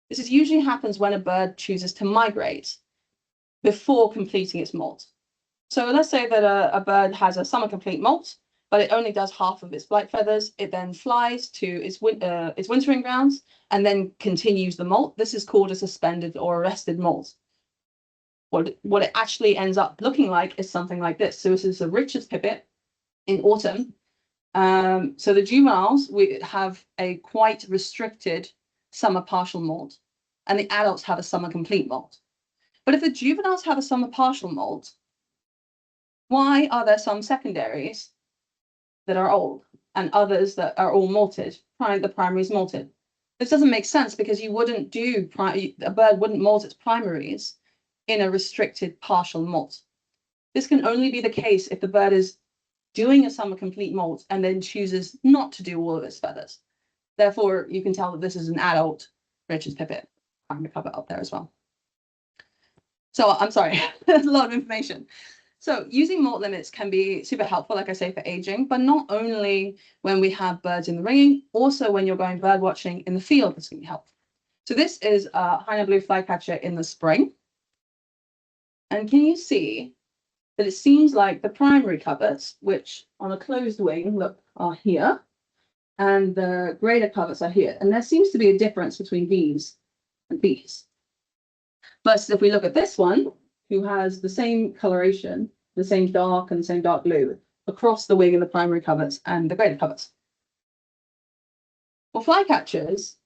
This usually happens when a bird chooses to migrate before completing its molt. So let's say that a bird has a summer complete molt, but it only does half of its flight feathers. It then flies to its wintering grounds and then continues the molt. This is called a suspended or arrested molt. What it actually ends up looking like is something like this. So this is a Richard's pipit in autumn. So the juveniles, we have a quite restricted summer partial molt, and the adults have a summer complete molt. But if the juveniles have a summer partial molt, why are there some secondaries that are old and others that are all molted? The primaries molted. This doesn't make sense because you wouldn't do, a bird wouldn't molt its primaries in a restricted partial molt. This can only be the case if the bird is doing a summer complete molt and then chooses not to do all of its feathers. Therefore, you can tell that this is an adult Richard's pipit. I'm going to cover it up there as well. So I'm sorry, there's a lot of information. So using molt limits can be super helpful, like I say, for aging, but not only when we have birds in the ringing, also when you're going bird watching in the field, this can be helpful. So this is a Heine blue flycatcher in the spring. And can you see that it seems like the primary coverts, which on a closed wing look are here, and the greater coverts are here. And there seems to be a difference between these and these. Versus if we look at this one, who has the same coloration, the same dark and the same dark blue across the wing and the primary coverts and the greater coverts. Well, flycatchers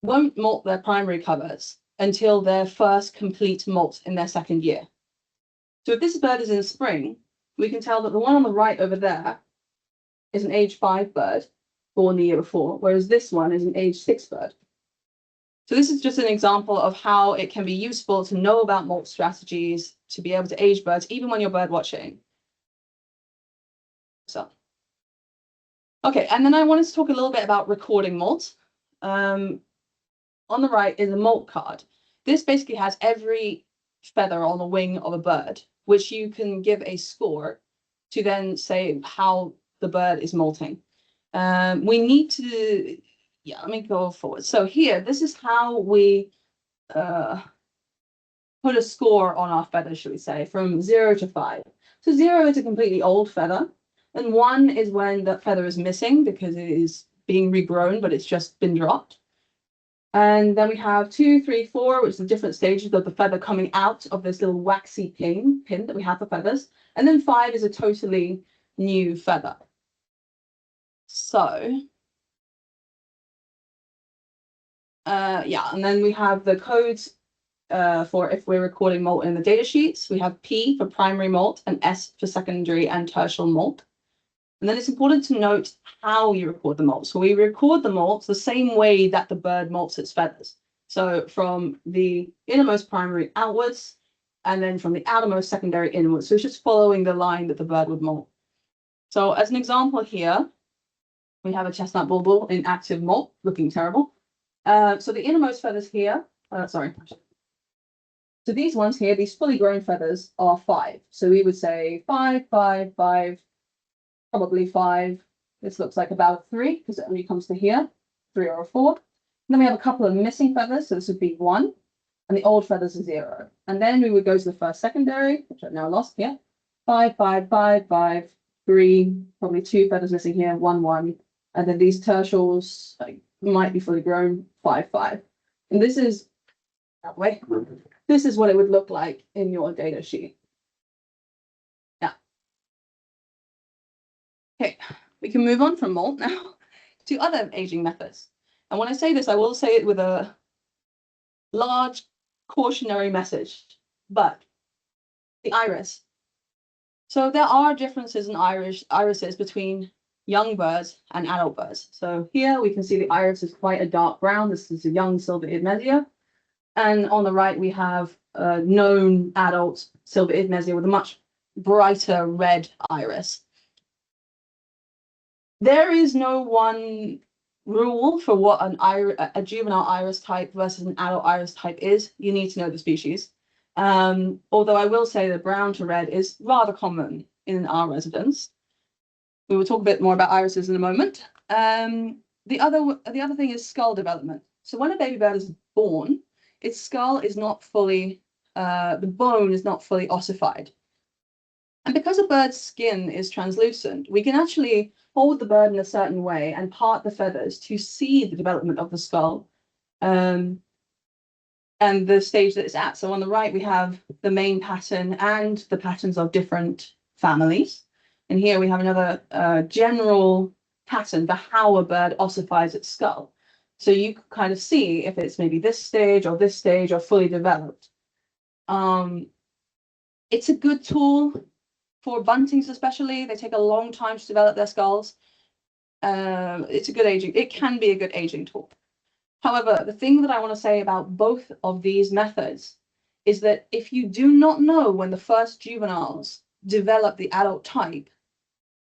won't molt their primary coverts until their first complete molt in their second year. So if this bird is in spring, we can tell that the one on the right over there is an age 5 bird born the year before, whereas this one is an age 6 bird. So this is just an example of how it can be useful to know about molt strategies, to be able to age birds, even when you're bird watching. So, okay, and then I wanted to talk a little bit about recording molt. On the right is a molt card. This basically has every feather on the wing of a bird, which you can give a score to then say how the bird is molting. We need to, let me go forward. So here, this is how we put a score on our feathers, should we say, from 0 to 5. So 0 is a completely old feather, and 1 is when the feather is missing because it is being regrown, but it's just been dropped. And then we have 2, 3, 4, which is the different stages of the feather coming out of this little waxy pin that we have for feathers. And then 5 is a totally new feather. So, and then we have the codes for if we're recording molt in the data sheets. We have P for primary molt and S for secondary and tertial molt. And then it's important to note how you record the molt. So we record the molt the same way that the bird molts its feathers. So from the innermost primary outwards, and then from the outermost secondary inwards. So it's just following the line that the bird would molt. So as an example here, we have a chestnut bulbul in active molt, looking terrible. So the innermost feathers here, So these ones here, these fully grown feathers are 5. So we would say 5, 5, 5, probably 5. This looks like about 3 because it only comes to here, 3 or a 4. And then we have a couple of missing feathers, so this would be 1, and the old feathers are 0. And then we would go to the first secondary, which I've now lost here. 5, 5, 5, 5, 3, probably 2 feathers missing here, 1, 1. And then these tertials might be fully grown, 5, 5. And this is that way. This is what it would look like in your data sheet. Yeah. Okay, we can move on from molt now to other aging methods. And when I say this, I will say it with a large cautionary message, but the iris. So there are differences in irises between young birds and adult birds. So here we can see the iris is quite a dark brown. This is a young silver-eared mesier. And on the right, we have a known adult silver-eared mesier with a much brighter red iris. There is no one rule for what a juvenile iris type versus an adult iris type is. You need to know the species. Although I will say that brown to red is rather common in our residence. We will talk a bit more about irises in a moment. The other thing is skull development. So when a baby bird is born, its skull is not fully, the bone is not fully ossified. And because a bird's skin is translucent, we can actually hold the bird in a certain way and part the feathers to see the development of the skull and the stage that it's at. So on the right, we have the main pattern and the patterns of different families. And here we have another general pattern for how a bird ossifies its skull. So you can kind of see if it's maybe this stage or fully developed. It's a good tool for buntings, especially. They take a long time to develop their skulls. It can be a good aging tool. However, the thing that I want to say about both of these methods is that if you do not know when the first juveniles develop the adult type,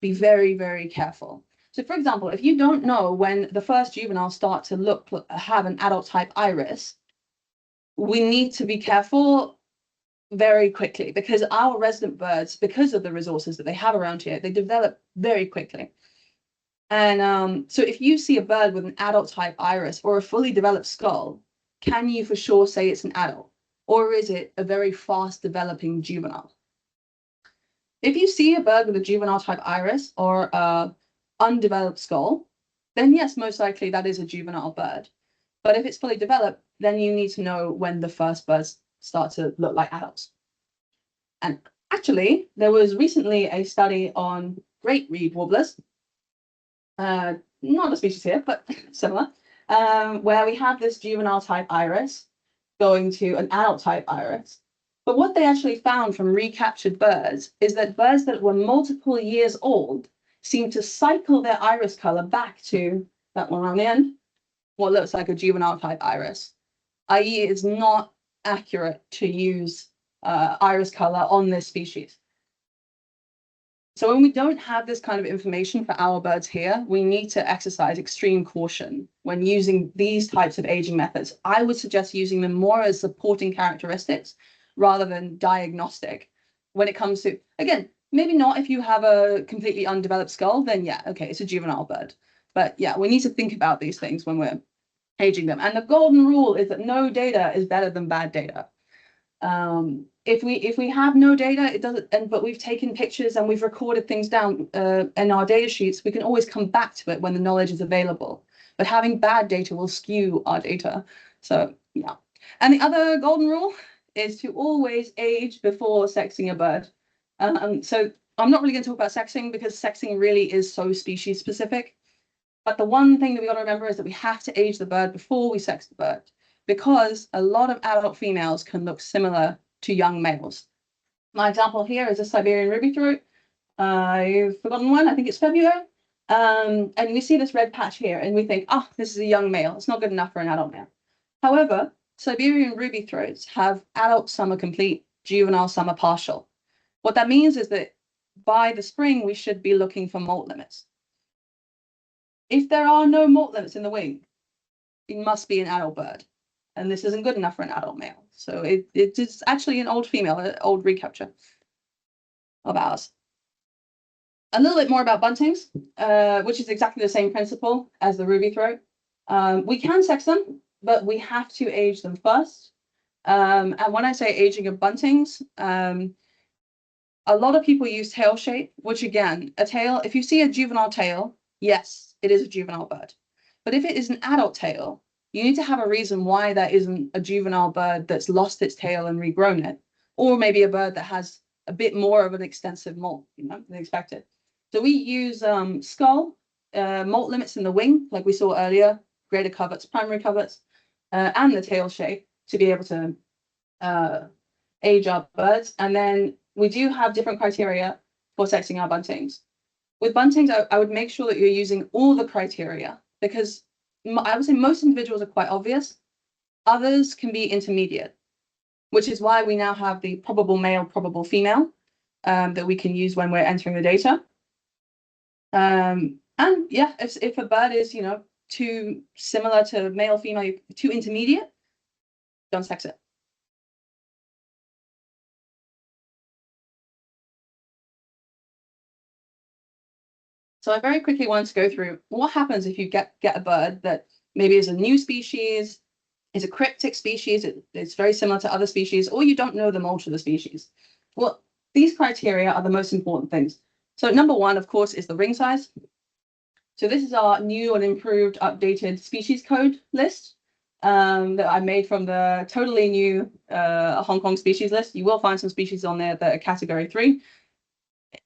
be very, very careful. So for example, if you don't know when the first juveniles start to have an adult type iris, we need to be careful very quickly, because our resident birds, because of the resources that they have around here, they develop very quickly. And so if you see a bird with an adult type iris or a fully developed skull, can you for sure say it's an adult? Or is it a very fast developing juvenile? If you see a bird with a juvenile type iris or a undeveloped skull, then yes, most likely that is a juvenile bird. But if it's fully developed, then you need to know when the first birds start to look like adults. And actually, there was recently a study on great reed warblers, not a species here, but similar, where we have this juvenile type iris going to an adult type iris. But what they actually found from recaptured birds is that birds that were multiple years old seem to cycle their iris color back to that one around the end, what looks like a juvenile type iris, i.e. it's not accurate to use iris color on this species. So when we don't have this kind of information for our birds here, we need to exercise extreme caution when using these types of aging methods. I would suggest using them more as supporting characteristics rather than diagnostic when it comes to, again, maybe not if you have a completely undeveloped skull, then yeah, okay, it's a juvenile bird. But yeah, we need to think about these things when we're aging them. And the golden rule is that no data is better than bad data. If we have no data, it doesn't, but we've taken pictures and we've recorded things down in our data sheets, we can always come back to it when the knowledge is available. But having bad data will skew our data. So yeah. And the other golden rule is to always age before sexing a bird. So I'm not really going to talk about sexing because sexing really is so species specific. But the one thing that we got to remember is that we have to age the bird before we sex the bird, because a lot of adult females can look similar to young males. My example here is a Siberian ruby throat. I've forgotten one, I think it's February. And we see this red patch here and we think, oh, this is a young male. It's not good enough for an adult male. However, Siberian ruby throats have adult summer complete, juvenile summer partial. What that means is that by the spring, we should be looking for molt limits. If there are no molt limits in the wing, it must be an adult bird. And this isn't good enough for an adult male. So it is actually an old female, an old recapture of ours. A little bit more about buntings, which is exactly the same principle as the ruby throat. We can sex them, but we have to age them first. And when I say aging of buntings, a lot of people use tail shape, which again, a tail, if you see a juvenile tail, yes, it is a juvenile bird. But if it is an adult tail, you need to have a reason why that isn't a juvenile bird that's lost its tail and regrown it, or maybe a bird that has a bit more of an extensive molt, than expected. So we use skull, molt limits in the wing, like we saw earlier, greater coverts, primary coverts, and the tail shape to be able to age our birds. And then we do have different criteria for sexing our buntings. With buntings, I would make sure that you're using all the criteria, because I would say most individuals are quite obvious. Others can be intermediate, which is why we now have the probable male, probable female that we can use when we're entering the data. And yeah, if a bird is, you know, too similar to male, female, too intermediate, don't sex it. So I very quickly want to go through what happens if you get a bird that maybe is a new species, is a cryptic species, it's very similar to other species, or you don't know the most of the species. Well, these criteria are the most important things. So number one, of course, is the ring size. So this is our new and improved updated species code list that I made from the totally new Hong Kong species list. You will find some species on there that are category 3.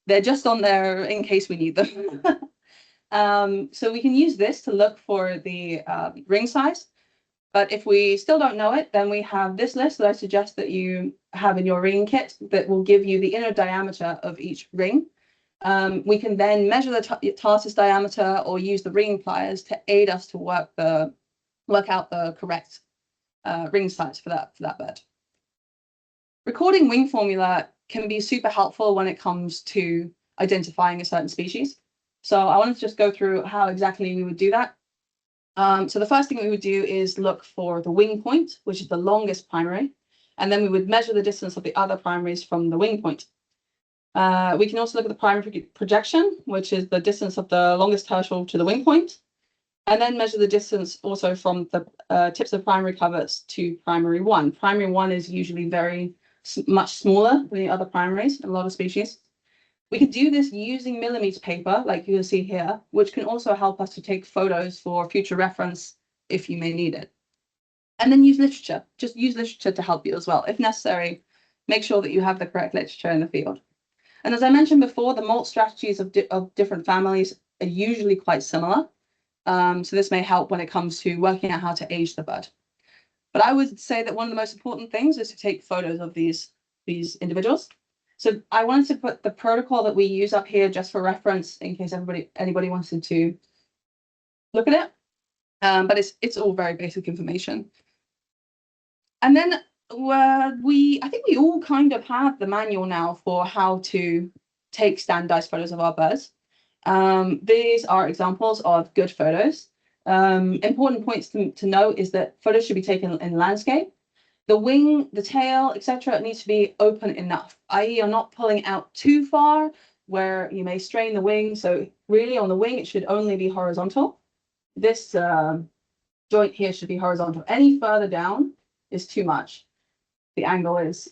They're just on there in case we need them. So we can use this to look for the ring size. But if we still don't know it, then we have this list that I suggest that you have in your ringing kit that will give you the inner diameter of each ring. We can then measure the tarsus diameter or use the ringing pliers to aid us to work out the correct ring size for that bird. Recording wing formula can be super helpful when it comes to identifying a certain species. So I wanted to just go through how exactly we would do that. So the first thing we would do is look for the wing point, which is the longest primary, and then we would measure the distance of the other primaries from the wing point. We can also look at the primary projection, which is the distance of the longest tertial to the wing point, and then measure the distance also from the tips of primary coverts to primary 1. Primary 1 is usually much smaller than the other primaries in a lot of species. We can do this using millimeter paper, like you can see here, which can also help us to take photos for future reference if you may need it. And then use literature. Just use literature to help you as well. If necessary, make sure that you have the correct literature in the field. And as I mentioned before, the molt strategies of different families are usually quite similar. So this may help when it comes to working out how to age the bird. But I would say that one of the most important things is to take photos of these individuals. So I wanted to put the protocol that we use up here just for reference in case anybody wanted to look at it. But it's all very basic information. And then I think we all kind of have the manual now for how to take standardized photos of our birds. These are examples of good photos. Important points to note is that photos should be taken in landscape. The wing, the tail, etc. needs to be open enough, i.e. you're not pulling out too far where you may strain the wing. So really on the wing, it should only be horizontal. This joint here should be horizontal. Any further down is too much. The angle is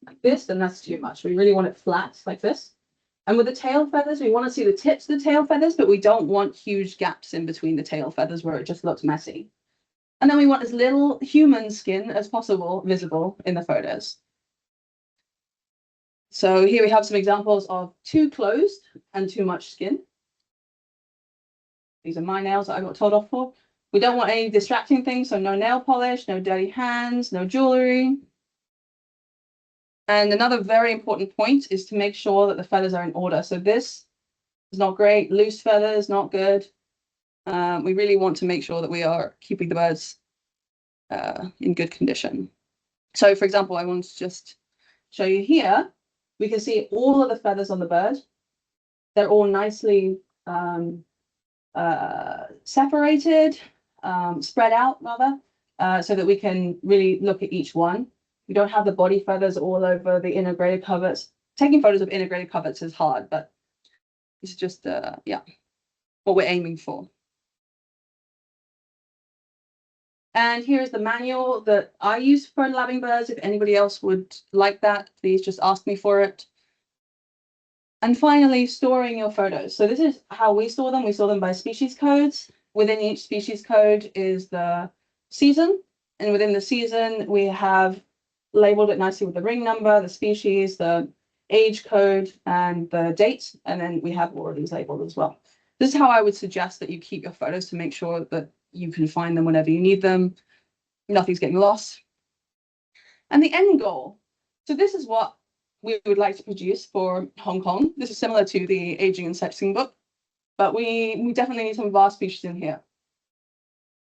like this, then that's too much. We really want it flat like this. And with the tail feathers, we want to see the tips of the tail feathers, but we don't want huge gaps in between the tail feathers where it just looks messy. And then we want as little human skin as possible visible in the photos. So here we have some examples of too closed and too much skin. These are my nails that I got told off for. We don't want any distracting things, so no nail polish, no dirty hands, no jewelry. And another very important point is to make sure that the feathers are in order. So this is not great, loose feathers, not good. We really want to make sure that we are keeping the birds in good condition. So for example, I want to just show you here, we can see all of the feathers on the bird. They're all nicely separated, spread out rather, so that we can really look at each one. We don't have the body feathers all over the integrated coverts. Taking photos of integrated coverts is hard, but it's just, yeah, what we're aiming for. And here's the manual that I use for labbing birds. If anybody else would like that, please just ask me for it. And finally, storing your photos. So this is how we store them. We store them by species codes. Within each species code is the season. And within the season, we have labeled it nicely with the ring number, the species, the age code, and the date. And then we have all of these labeled as well. This is how I would suggest that you keep your photos to make sure that you can find them whenever you need them. Nothing's getting lost. And the end goal. So this is what we would like to produce for Hong Kong. This is similar to the aging and sexing book, but we definitely need some vast species in here.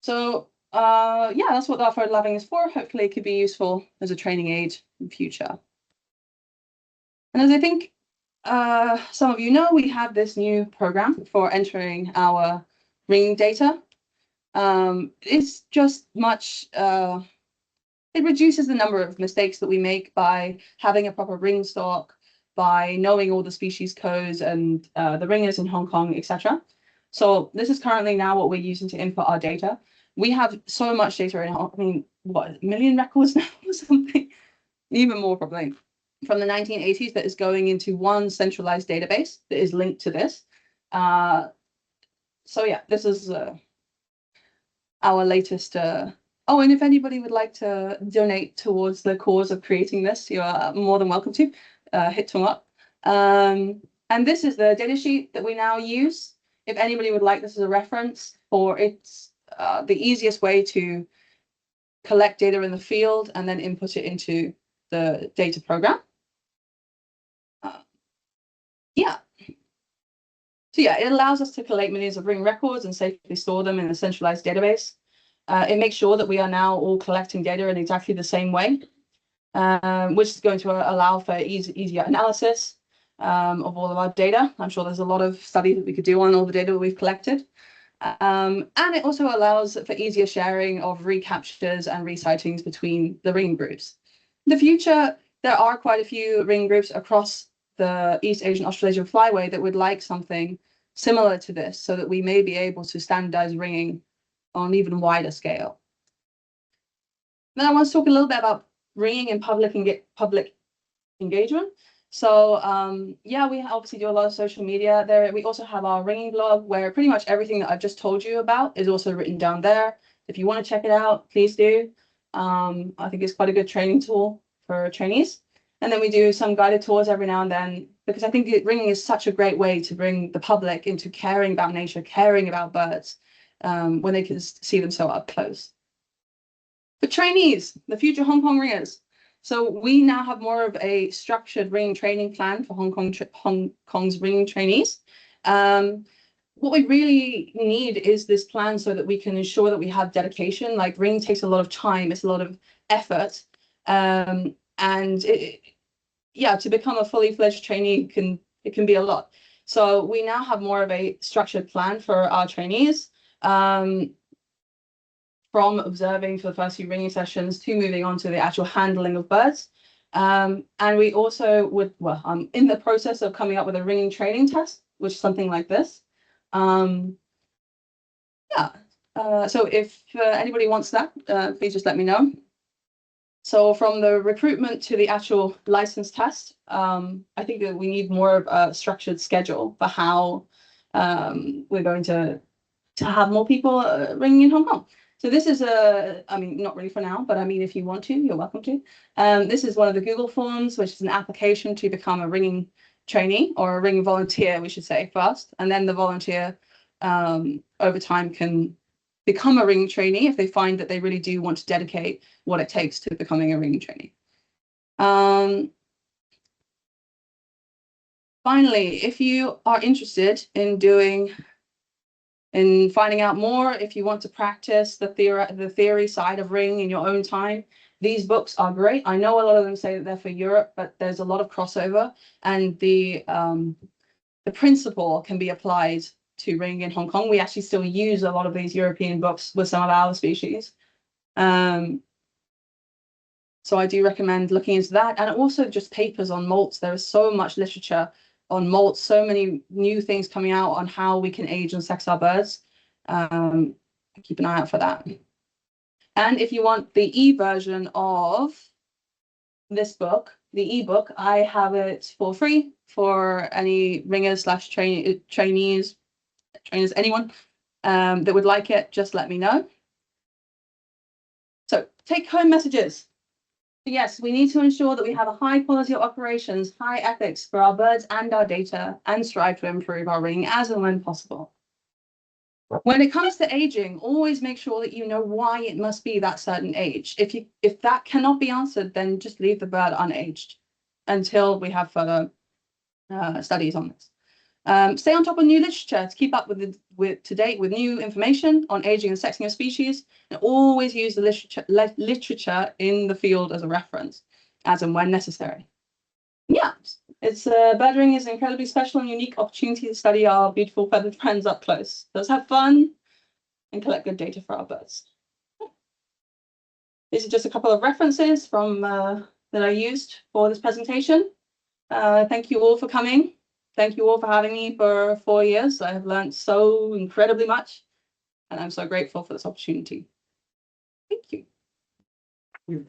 So yeah, that's what the Alpha Labbing is for. Hopefully it could be useful as a training aid in the future. And as I think some of you know, we have this new program for entering our ring data. It's just much, it reduces the number of mistakes that we make by having a proper ring stock, by knowing all the species codes and the ringers in Hong Kong, etc. So this is currently now what we're using to input our data. We have so much data in, I mean, what, 1 million records now or something? Even more probably. From the 1980s that is going into one centralized database that is linked to this. So yeah, this is our latest. Oh, and if anybody would like to donate towards the cause of creating this, you are more than welcome to hit Tung up. And this is the data sheet that we now use. If anybody would like this as a reference, or it's the easiest way to collect data in the field and then input it into the data program. Yeah. So yeah, it allows us to collate millions of ring records and safely store them in a centralized database. It makes sure that we are now all collecting data in exactly the same way, which is going to allow for easier analysis of all of our data. I'm sure there's a lot of study that we could do on all the data that we've collected. And it also allows for easier sharing of recaptures and resightings between the ring groups. In the future, there are quite a few ring groups across the East Asian Australasian flyway that would like something similar to this, so that we may be able to standardize ringing on an even wider scale. Then I want to talk a little bit about ringing and public engagement. So yeah, we obviously do a lot of social media there. We also have our ringing blog, where pretty much everything that I've just told you about is also written down there. If you want to check it out, please do. I think it's quite a good training tool for trainees. And then we do some guided tours every now and then, because I think ringing is such a great way to bring the public into caring about nature, caring about birds, when they can see them so up close. For trainees, the future Hong Kong ringers. So we now have more of a structured ringing training plan for Hong Kong's ringing trainees. What we really need is this plan so that we can ensure that we have dedication. Like, ringing takes a lot of time, it's a lot of effort. And yeah, to become a fully fledged trainee it can be a lot. So we now have more of a structured plan for our trainees, from observing for the first few ringing sessions to moving on to the actual handling of birds. And we also would, well, I'm in the process of coming up with a ringing training test, which is something like this. Yeah, so if anybody wants that, please just let me know. So from the recruitment to the actual license test, I think that we need more of a structured schedule for how we're going to have more people ringing in Hong Kong. So this is I mean, not really for now, but I mean, if you want to, you're welcome to. This is one of the Google forms, which is an application to become a ringing trainee, or a ringing volunteer, we should say first. And then the volunteer over time can become a ringing trainee if they find that they really do want to dedicate what it takes to becoming a ringing trainee. Finally, if you are interested in finding out more, if you want to practice the theory side of ringing in your own time, these books are great. I know a lot of them say that they're for Europe, but there's a lot of crossover, and the principle can be applied to ringing in Hong Kong. We actually still use a lot of these European books with some of our species. So I do recommend looking into that, and also just papers on molts. There is so much literature on molts, so many new things coming out on how we can age and sex our birds. Keep an eye out for that. And if you want the e-version of this book, the ebook, I have it for free for any ringers / trainees, anyone that would like it. Just let me know. So take home messages. Yes, we need to ensure that we have a high quality of operations, high ethics for our birds and our data, and strive to improve our ringing as and when possible. When it comes to aging, always make sure that you know why it must be that certain age. If that cannot be answered, then just leave the bird unaged until we have further studies on this. Stay on top of new literature to keep up to date with new information on aging and sexing of species, and always use the literature in the field as a reference, as and when necessary. Yeah, birding is an incredibly special and unique opportunity to study our beautiful feathered friends up close. Let's have fun and collect good data for our birds. These are just a couple of references from that I used for this presentation. Thank you all for coming. Thank you all for having me for 4 years. I have learned so incredibly much, and I'm so grateful for this opportunity. Thank you.